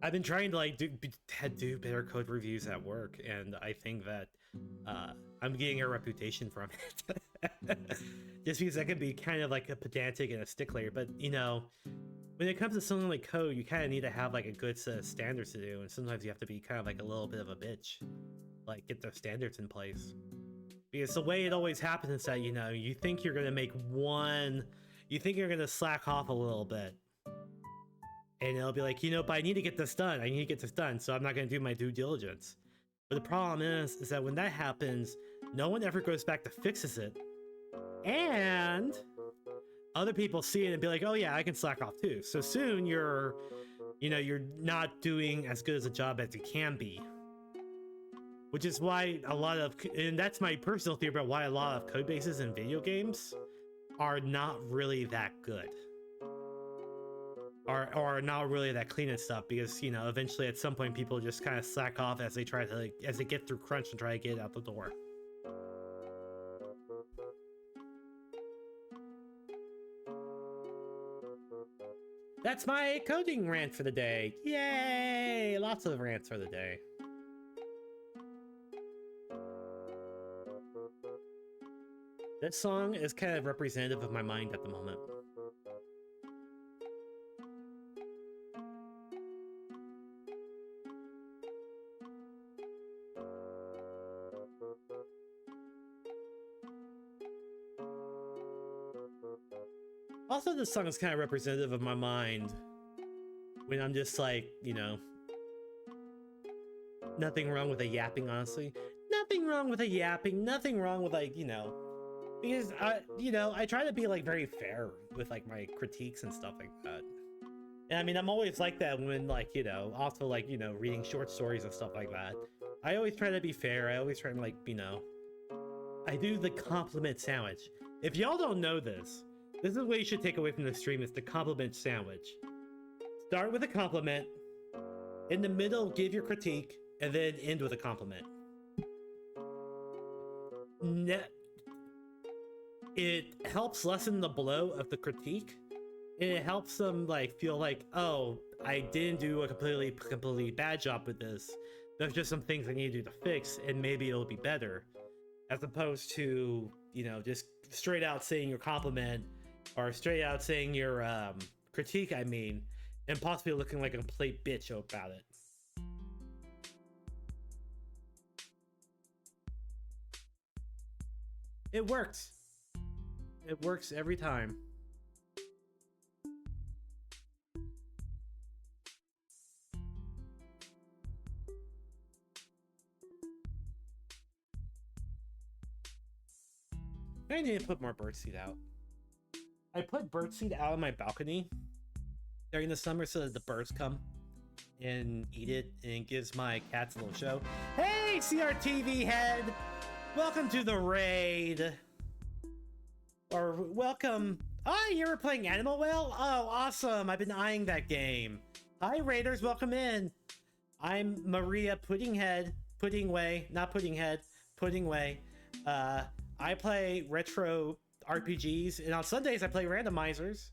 Speaker 1: I've been trying to, like, do better code reviews at work, and I think that I'm getting a reputation from it. Just because I can be kind of like a pedantic and a stickler, but, you know, when it comes to something like code, you kind of need to have, like, a good set of standards to do, and sometimes you have to be kind of like a little bit of a bitch, like, get those standards in place. Because the way it always happens is that, you know, you think you're gonna you think you're gonna slack off a little bit, and it'll be like, you know, but I need to get this done, so I'm not gonna do my due diligence. But the problem is that when that happens, no one ever goes back to fixes it, and other people see it and be like, oh yeah, I can slack off too. So soon you're not doing as good as a job as you can be. Which is why and that's my personal theory about why a lot of code bases in video games are not really that good. Or not really that clean and stuff, because, you know, eventually at some point people just kind of slack off as they try to, like, as they get through crunch and try to get out the door. That's my coding rant for the day. Yay! Lots of rants for the day. This song is kind of representative of my mind at the moment. Also, this song is kind of representative of my mind when I'm just like, you know, nothing wrong with a yapping, honestly. Nothing wrong with a yapping, nothing wrong with, like, you know, because, I try to be, like, very fair with, like, my critiques and stuff like that. And, I mean, I'm always like that when, like, you know, also, like, you know, reading short stories and stuff like that. I always try to be fair, I always try to, like, you know, I do the compliment sandwich. If y'all don't know this is what you should take away from the stream, is the compliment sandwich. Start with a compliment, in the middle give your critique, and then end with a compliment. It helps lessen the blow of the critique, and it helps them, like, feel like, oh, I didn't do a completely bad job with this. There's just some things I need to do to fix, and maybe it'll be better. As opposed to, you know, just straight out saying your compliment, or straight out saying your critique, I mean, and possibly looking like a complete bitch about it. It works. It works every time. I need to put more birdseed out. I put birdseed out on my balcony during the summer so that the birds come and eat it, and it gives my cats a little show. Hey, CRTV head! Welcome to the raid. Or welcome. Oh, you were playing Animal Whale? Oh, awesome. I've been eyeing that game. Hi, raiders. Welcome in. I'm Maria Puddinghead. Puddingway. Not Puddinghead. Puddingway. I play retro RPGs, and on Sundays I play randomizers.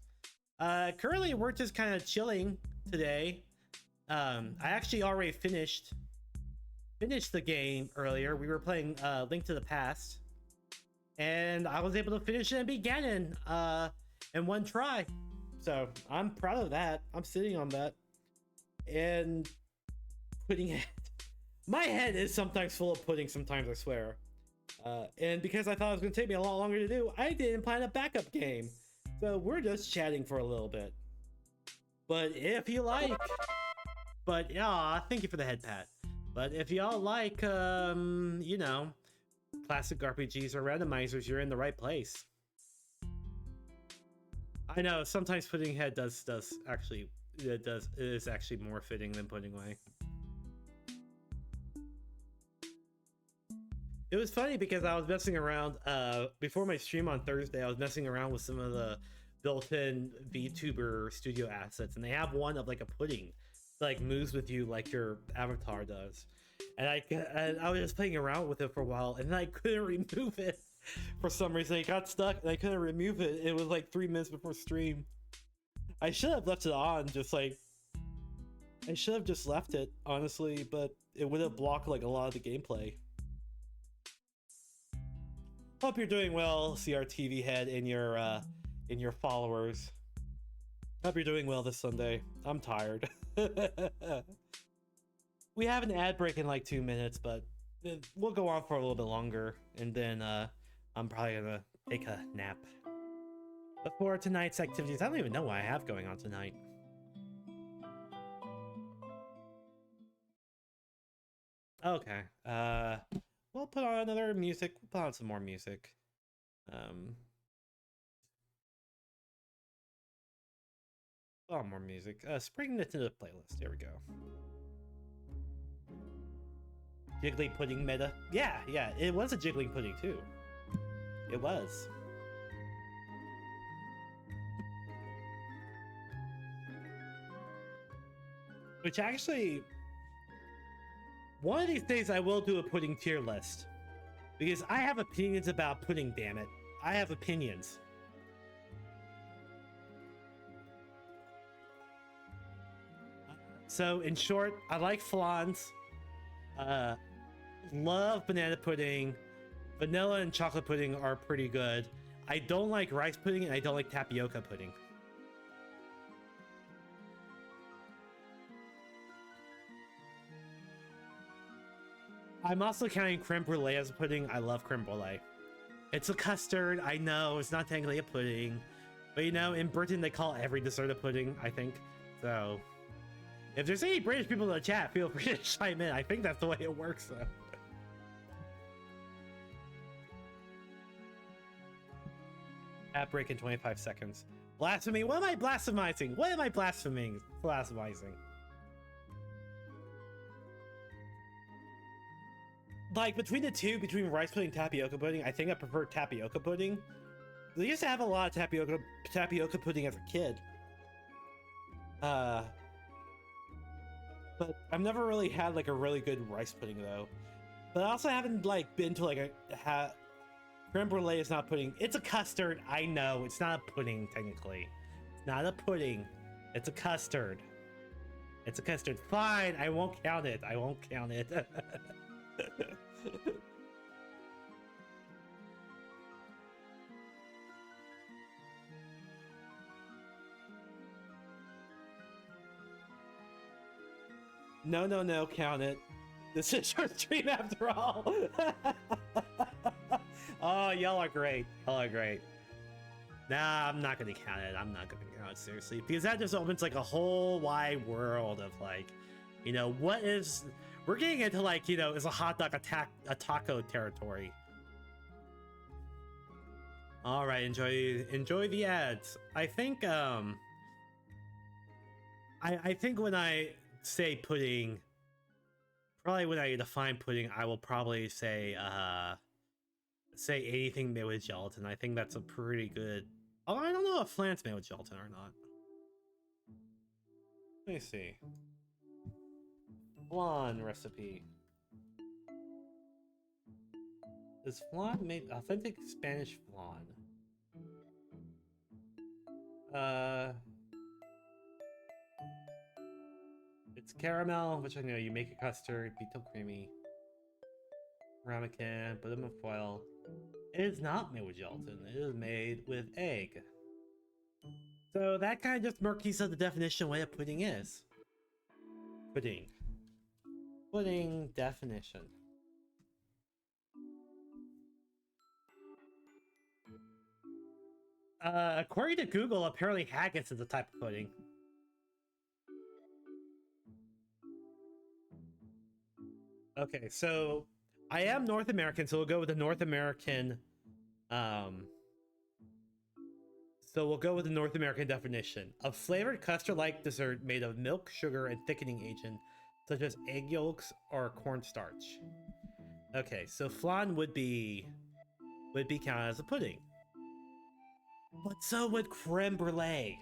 Speaker 2: Currently we're just kind of chilling today. I actually already finished the game earlier. We were playing Link to the Past, and I was able to finish it and beat Ganon in one try. So I'm proud of that. I'm sitting on that and pudding head. My head is sometimes full of pudding. Sometimes, I swear. And because I thought it was going to take me a lot longer to do, I didn't plan a backup game. So we're just chatting for a little bit. But if you like, thank you for the head pat. But if y'all like, you know, classic RPGs or randomizers, you're in the right place. I know sometimes pudding head is actually more fitting than pudding way. It was funny because I was messing around before my stream on Thursday. I was messing around with some of the built-in VTuber studio assets, and they have one of like a pudding that like moves with you like your avatar does. And I was just playing around with it for a while, and then I couldn't remove it for some reason. It got stuck, and I couldn't remove it. It was like 3 minutes before stream. I should have left it on, I should have just left it, honestly, but it would have blocked like a lot of the gameplay. Hope you're doing well, CRTV head, and your followers. Hope you're doing well this Sunday. I'm tired. We have an ad break in like 2 minutes, but we'll go on for a little bit longer, and then I'm probably gonna take a nap. Before tonight's activities, I don't even know what I have going on tonight. Okay, we'll put on another music. We'll put on some more music. Oh, more music. Spring it to the playlist. There we go. Jiggly pudding meta. Yeah, it was a jiggling pudding too. It was. Which actually, one of these days I will do a pudding tier list. Because I have opinions about pudding, damn it. I have opinions. So, in short, I like flans. Love banana pudding. Vanilla and chocolate pudding are pretty good. I don't like rice pudding, and I don't like tapioca pudding. I'm also counting creme brulee as a pudding. I love creme brulee. It's a custard. I know it's not technically a pudding, but you know, in Britain they call every dessert a pudding, I think. So if there's any British people in the chat, feel free to chime in. I think that's the way it works, though. App break in 25 seconds. Blasphemy? What am I blasphemizing? What am I blaspheming? Blasphemizing. Like, between the two, between rice pudding and tapioca pudding, I think I prefer tapioca pudding. They used to have a lot of tapioca pudding as a kid. But I've never really had like a really good rice pudding though. But I also haven't like been to like creme brulee is not pudding. It's a custard. I know it's not a pudding technically. It's not a pudding. It's a custard. It's a custard. Fine. I won't count it. I won't count it. No, count it. This is your stream after all. Oh, y'all are great. Y'all are great. Nah, I'm not gonna count it. I'm not gonna count it seriously, because that just opens like a whole wide world of like, you know, what is... We're getting into like, you know, is a hot dog a taco territory. All right, enjoy the ads. I think I think when I say pudding, probably when I define pudding, I will probably say anything made with gelatin. I think that's a pretty good... Oh, I don't know if flan's made with gelatin or not. Let me see. Flan recipe. Is flan made authentic Spanish flan? It's caramel, which I know you make a custard, be till creamy. Ramekin, put them in foil. It is not made with gelatin. It is made with egg. So that kind of just murkies up the definition of what a pudding is. Pudding. Pudding definition. According to Google, apparently haggis is a type of pudding. Okay, so I am North American, so we'll go with the North American. So we'll go with the North American definition. A flavored custard-like dessert made of milk, sugar, and thickening agent, such as egg yolks or cornstarch. Okay, so flan would be counted as a pudding. But so would creme brulee.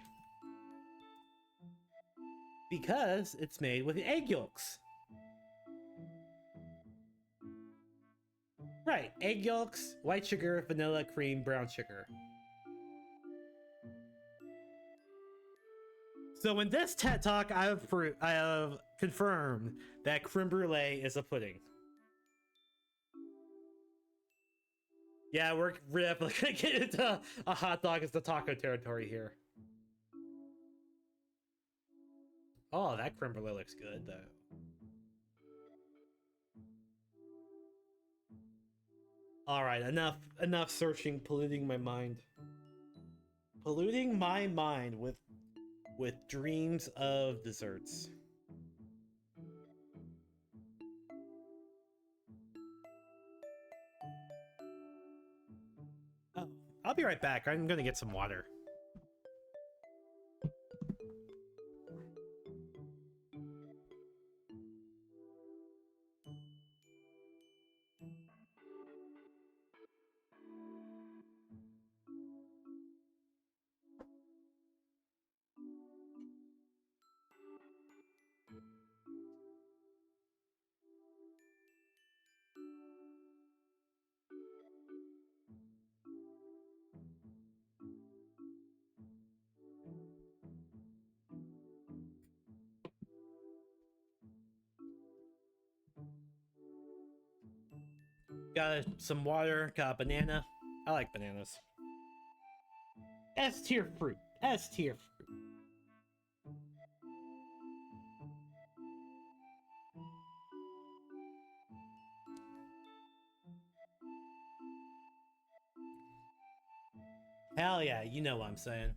Speaker 2: Because it's made with egg yolks. Right, egg yolks, white sugar, vanilla, cream, brown sugar. So in this TED Talk, I have confirmed that creme brulee is a pudding. Yeah, we're definitely gonna get into a hot dog as the taco territory here. Oh, that creme brulee looks good though. All right, enough searching, polluting my mind. Polluting my mind with dreams of desserts. Oh, I'll be right back. I'm gonna get some water. Got some water, got a banana. I like bananas. S tier fruit. S tier fruit. Hell yeah, you know what I'm saying.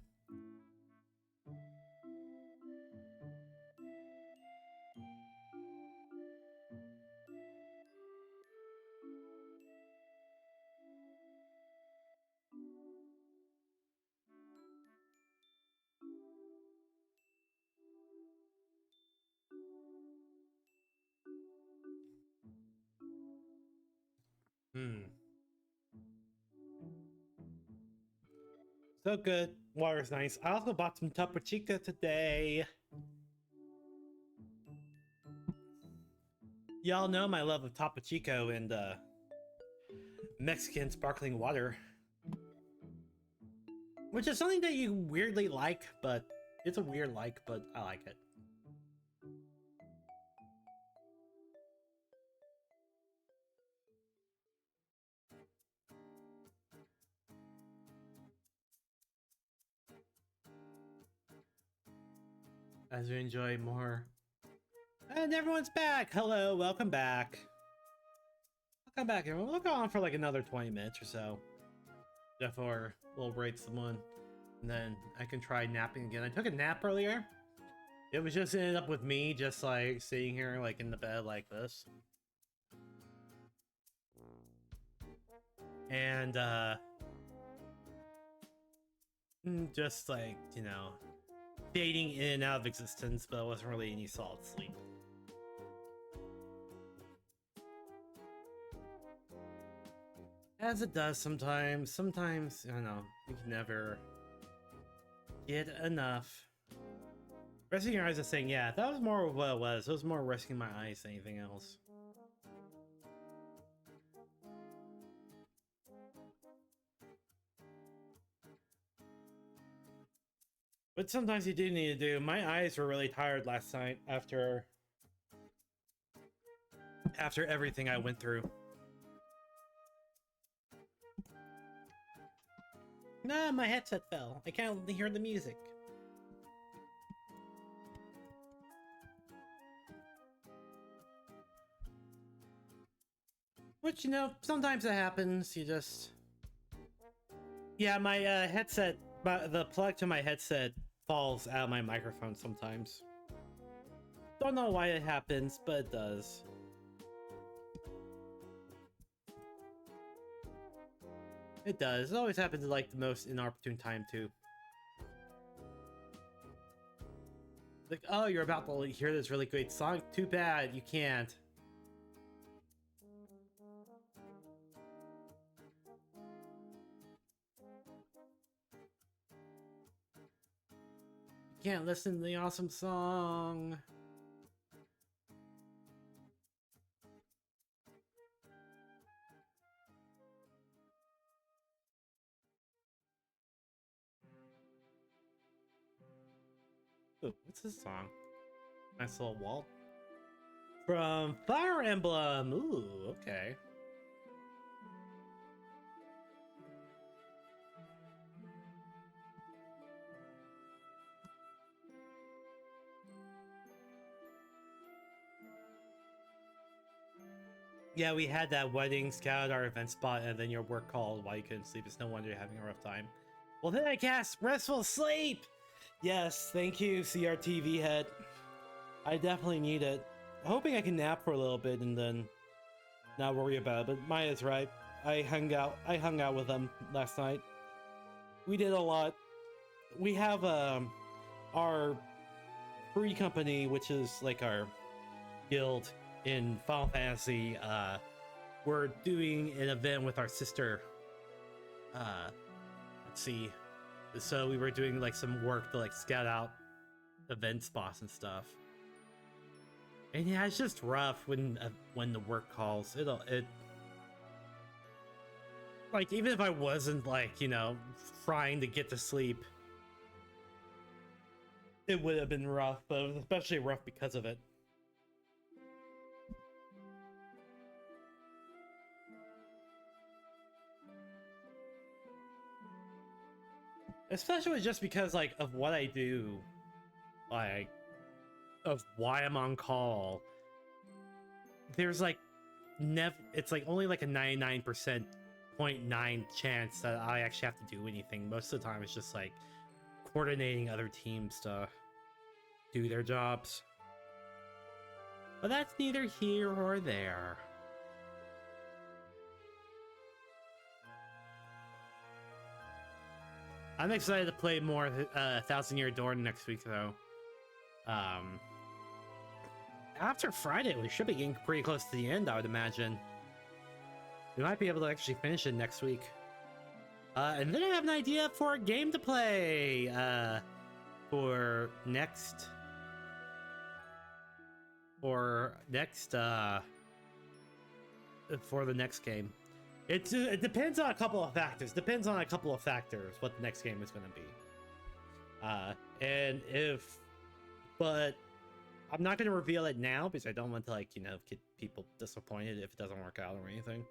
Speaker 2: So good. Water's nice. I also bought some Topo Chico today. Y'all know my love of Topo Chico and Mexican sparkling water. Which is something that you weirdly like, but it's a weird like, but I like it. As we enjoy more. And everyone's back! Hello, welcome back. Welcome back, everyone. We'll go on for like another 20 minutes or so. Before we'll rate someone. And then I can try napping again. I took a nap earlier. It was just ended up with me just like sitting here like in the bed like this. And just like, you know, fading in and out of existence, but it wasn't really any solid sleep. As it does sometimes. Sometimes, I don't know, you can never get enough. Resting your eyes is saying, yeah, that was more of what it was. It was more resting my eyes than anything else. But sometimes you do need to do. My eyes were really tired last night after
Speaker 1: After everything I went through.
Speaker 2: Nah, my headset fell. I can't hear the music. Which, you know, sometimes it happens. You just... Yeah, my headset, the plug to my headset falls out of my microphone sometimes. Don't know why it happens, but it does. It does. It always happens at like the most inopportune time too. Like, oh, you're about to hear this really great song? Too bad, you can't. You can't listen to the awesome song. Ooh, what's this song? Nice little wall. From Fire Emblem! Ooh, okay. Yeah, we had that wedding scout our event spot, and then your work called while you couldn't sleep. It's no wonder you're having a rough time. Well, then I cast restful sleep! Yes, thank you, CRTV head. I definitely need it. Hoping I can nap for a little bit and then not worry about it, but Maya's right. I hung out with them last night. We did a lot. We have our free company, which is like our guild in Final Fantasy. We're doing an event with our sister. Let's see. So we were doing like some work to like scout out event spots and stuff. And yeah, it's just rough when the work calls. It like, even if I wasn't like, you know, trying to get to sleep, it would have been rough, but it was especially rough because of it. Especially just because like of what I do, like of why I'm on call. There's like it's like only like a 99.9% chance that I actually have to do anything. Most of the time it's just like coordinating other teams to do their jobs. But that's neither here or there. I'm excited to play more Thousand Year Door next week, though. After Friday, we should be getting pretty close to the end, I would imagine. We might be able to actually finish it next week. And then I have an idea for a game to play for next for the next game. It depends on a couple of factors. What the next game is going to be. But I'm not going to reveal it now because I don't want to, like, you know, get people disappointed if it doesn't work out or anything.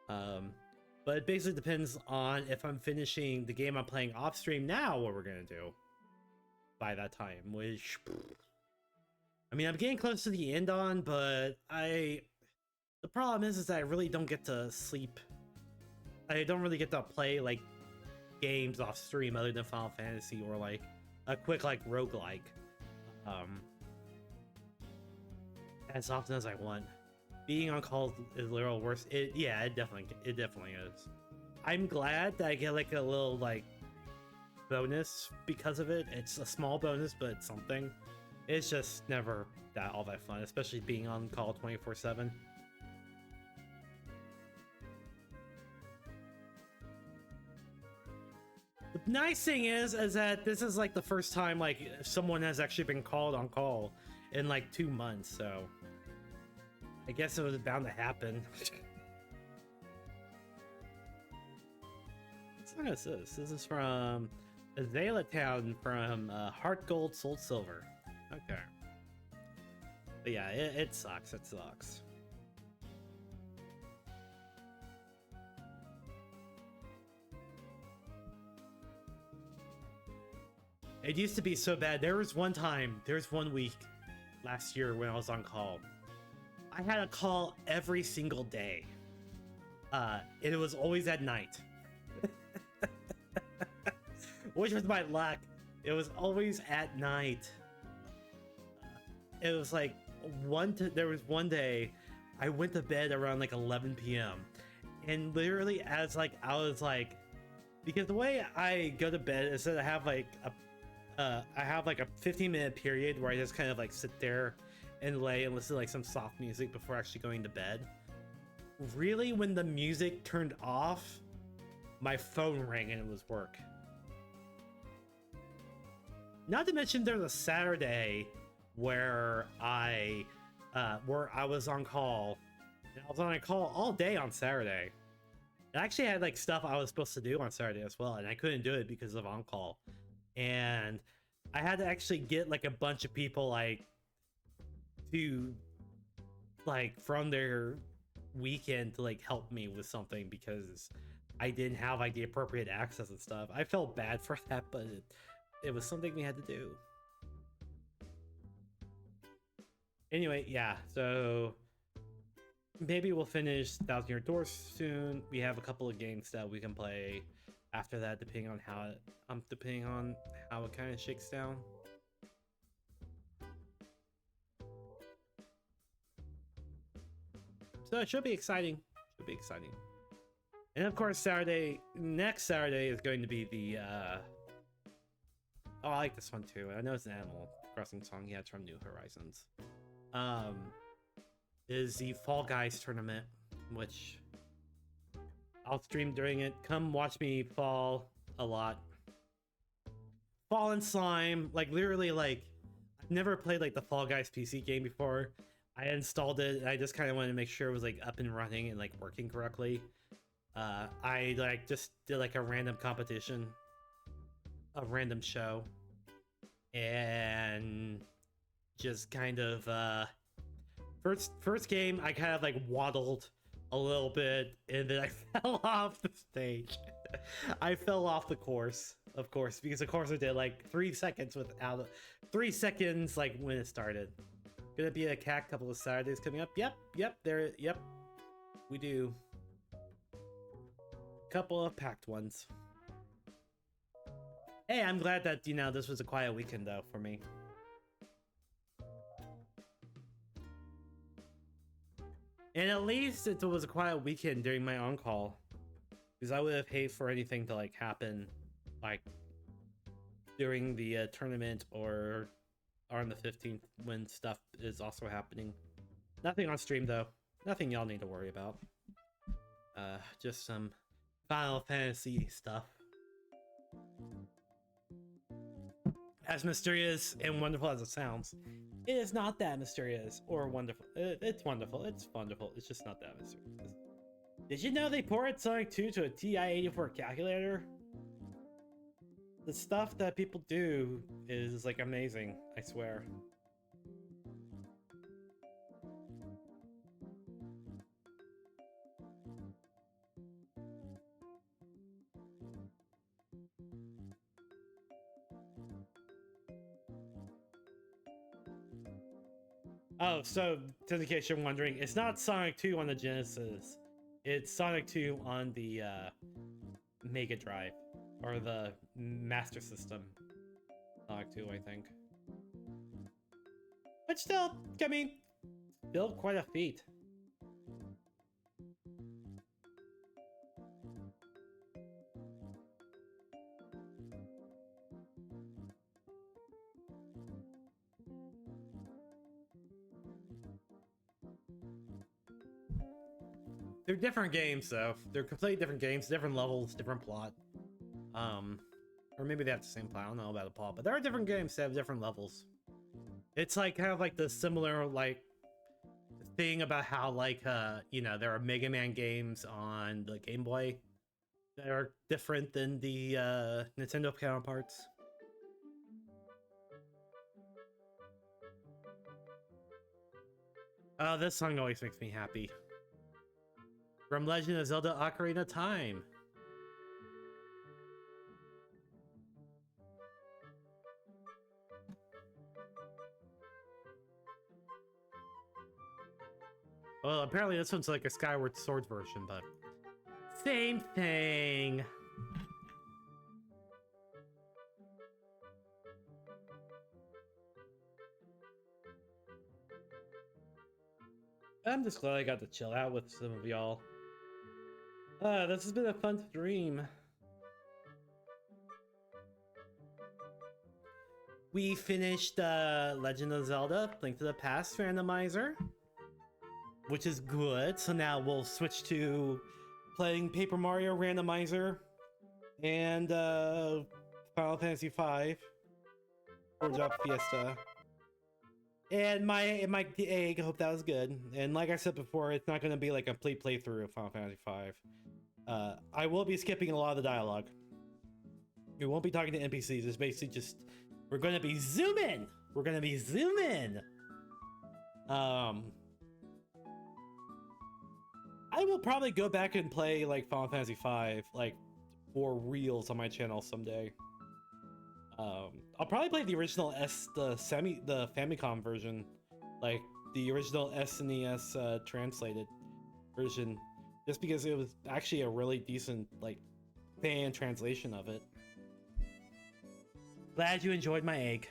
Speaker 2: But it basically depends on if I'm finishing the game I'm playing off stream now, what we're going to do by that time, which, I mean, I'm getting close to the end on, but the problem is that I really don't get to sleep. I don't really get to play, like, games off stream other than Final Fantasy or, like, a quick, like, roguelike. As often as I want. Being on call is a little worse. It definitely is. I'm glad that I get, like, a little, like, bonus because of it. It's a small bonus, but it's something. It's just never all that fun, especially being on call 24/7. The nice thing is that this is like the first time like someone has actually been called on call in like 2 months, so I guess it was bound to happen. What song is this? This is from Zelda Town from Heart Gold Soul Silver. Okay. But yeah, it sucks. It sucks. It used to be so bad. There was one week last year when I was on call. I had a call every single day. It was always at night. Which was my luck. It was always at night. It was like there was one day I went to bed around like 11 p.m. and literally as like I was like, because the way I go to bed is that I have like a 15-minute period where I just kind of like sit there and lay and listen to like some soft music before actually going to bed. Really, when the music turned off, my phone rang and it was work. Not to mention there's a Saturday where I was on call. And I was on a call all day on Saturday. I actually had like stuff I was supposed to do on Saturday as well, and I couldn't do it because of on call. And I had to actually get like a bunch of people like to like from their weekend to like help me with something because I didn't have like the appropriate access and stuff. I felt bad for that, but it was something we had to do. Anyway, yeah, so maybe we'll finish Thousand Year Door soon. We have a couple of games that we can play after that, depending on how it kind of shakes down. So it should be exciting. Should be exciting. And of course, next Saturday is going to be the oh, I like this one too. I know it's an Animal Crossing song. Yeah, it's from New Horizons. Is the Fall Guys tournament, which I'll stream during it. Come watch me fall a lot. Fall in slime, like literally, like I've never played like the Fall Guys PC game before. I installed it and I just kind of wanted to make sure it was like up and running and like working correctly. I like just did like a random competition, a random show, and just kind of first game I kind of like waddled a little bit and then I fell off the stage. I fell off the course, of course, because the course I did like 3 seconds without 3 seconds like when it started. Gonna be a CAC couple of Saturdays coming up. Yep, we do. Couple of packed ones. Hey, I'm glad that, you know, this was a quiet weekend though for me. And at least it was a quiet weekend during my on-call. Because I would have hated for anything to like happen like during the tournament or on the 15th when stuff is also happening. Nothing on stream though. Nothing y'all need to worry about. Just some Final Fantasy stuff. As mysterious and wonderful as it sounds, it is not that mysterious or wonderful. It's wonderful. It's wonderful. It's just not that mysterious. Did you know they ported Sonic 2 to a TI-84 calculator? The stuff that people do is like amazing, I swear. Oh, so just in case you're wondering, it's not Sonic 2 on the Genesis. It's Sonic 2 on the Mega Drive. Or the Master System. Sonic 2, I think. But still, I mean, still quite a feat. They're different games, though. They're completely different games, different levels, different plot. Or maybe they have the same plot. I don't know about the plot, but there are different games that have different levels. It's like kind of like the similar like thing about how like you know, there are Mega Man games on the Game Boy that are different than the Nintendo counterparts. Oh, this song always makes me happy. From Legend of Zelda Ocarina of Time. Well, apparently this one's like a Skyward Sword version, but same thing. I'm just glad I got to chill out with some of y'all. This has been a fun stream. We finished Legend of Zelda: Link to the Past randomizer, which is good. So now we'll switch to playing Paper Mario randomizer and Final Fantasy V or Drop Fiesta. And my egg, I hope that was good. And like I said before, it's not going to be like a complete playthrough of Final Fantasy V. I will be skipping a lot of the dialogue. We won't be talking to NPCs. It's basically just we're going to be zooming. We're going to be zooming. I will probably go back and play like Final Fantasy V, like for reals on my channel someday. I'll probably play the original the Famicom version, like the original SNES translated version, just because it was actually a really decent like fan translation of it. Glad you enjoyed my egg.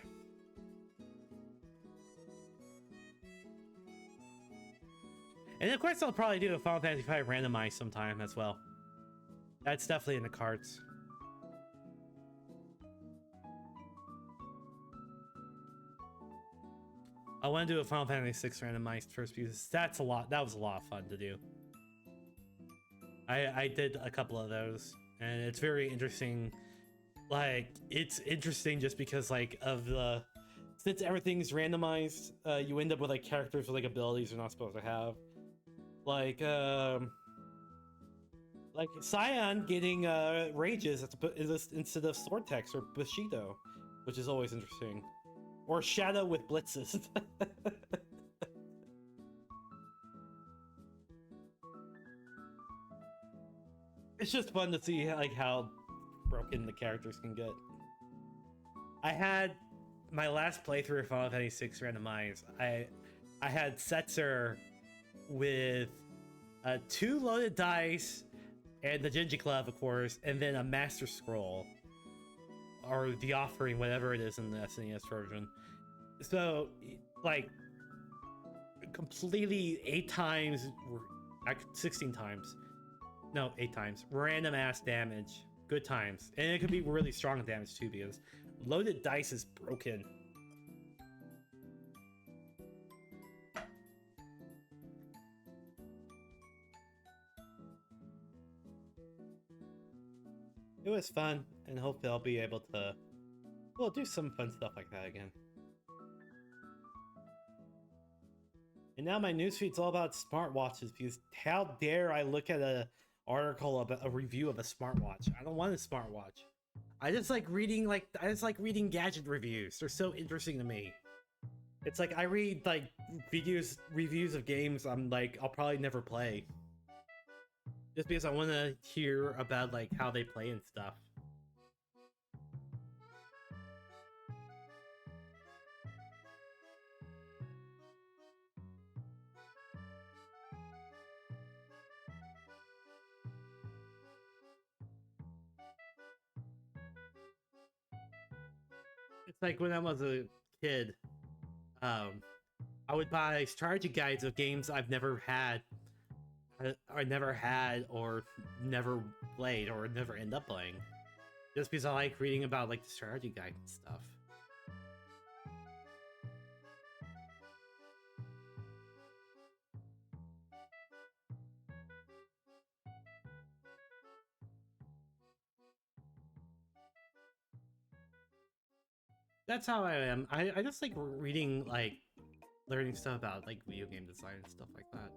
Speaker 2: And of course, I'll probably do a Final Fantasy V randomized sometime as well. That's definitely in the cards. I want to do a Final Fantasy VI randomized first because that's a lot. That was a lot of fun to do. I did a couple of those, and it's very interesting. Like, it's interesting just because like of the since everything's randomized, you end up with like characters with like abilities you're not supposed to have. Like Scion getting rages instead of sword text or Bushido, which is always interesting. Or Shadow with blitzes. It's just fun to see like how broken the characters can get. I had my last playthrough of Final Fantasy VI randomized. I had Setzer with 2 loaded dice and the Genji Club, of course, and then a Master Scroll. Or the offering, whatever it is in the SNES version. So, like, completely 8 times, 16 times. No, 8 times. Random ass damage. Good times. And it could be really strong damage too, because loaded dice is broken. It was fun, and hopefully I'll be able to, well, do some fun stuff like that again. And now my newsfeed's all about smartwatches, because how dare I look at a article about a review of a smartwatch? I don't want a smartwatch. I just like reading gadget reviews. They're so interesting to me. It's like I read like reviews of games I'll probably never play. Just because I want to hear about like how they play and stuff. It's like when I was a kid, I would buy strategy guides of games I've never had, or never played, or never end up playing. Just because I like reading about like the strategy guide and stuff. That's how I am. I just like reading, like, learning stuff about like video game design and stuff like that.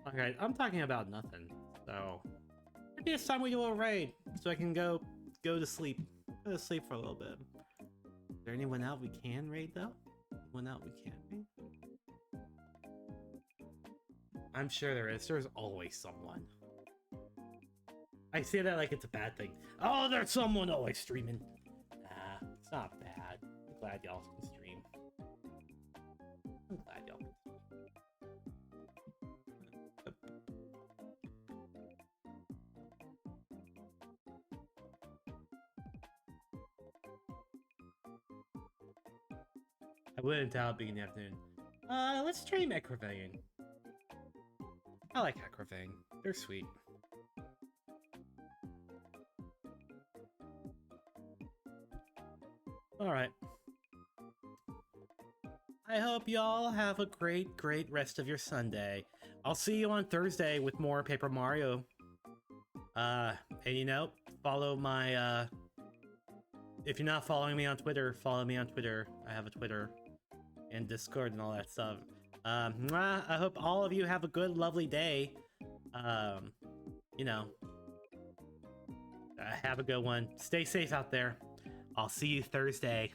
Speaker 2: Alright, I'm talking about nothing, so maybe it's time we do a raid so I can go to sleep. Go to sleep for a little bit. Is there anyone out we can raid though? Anyone out we can raid? I'm sure there is. There's always someone. I say that like it's a bad thing. Oh, there's someone always streaming. Nah, it's not bad. I'm glad y'all can stream. I'm glad y'all can stream.
Speaker 1: I wouldn't doubt being in the afternoon. Let's try Macrovane. I like Macrovane. They're sweet. Alright. I hope y'all have a great rest of your Sunday. I'll see you on Thursday with more Paper Mario. And you know, follow my, if you're not following me on Twitter, follow me on Twitter. I have a Twitter and Discord and all that stuff. I hope all of you have a good, lovely day. You know, have a good one. Stay safe out there. I'll see you Thursday.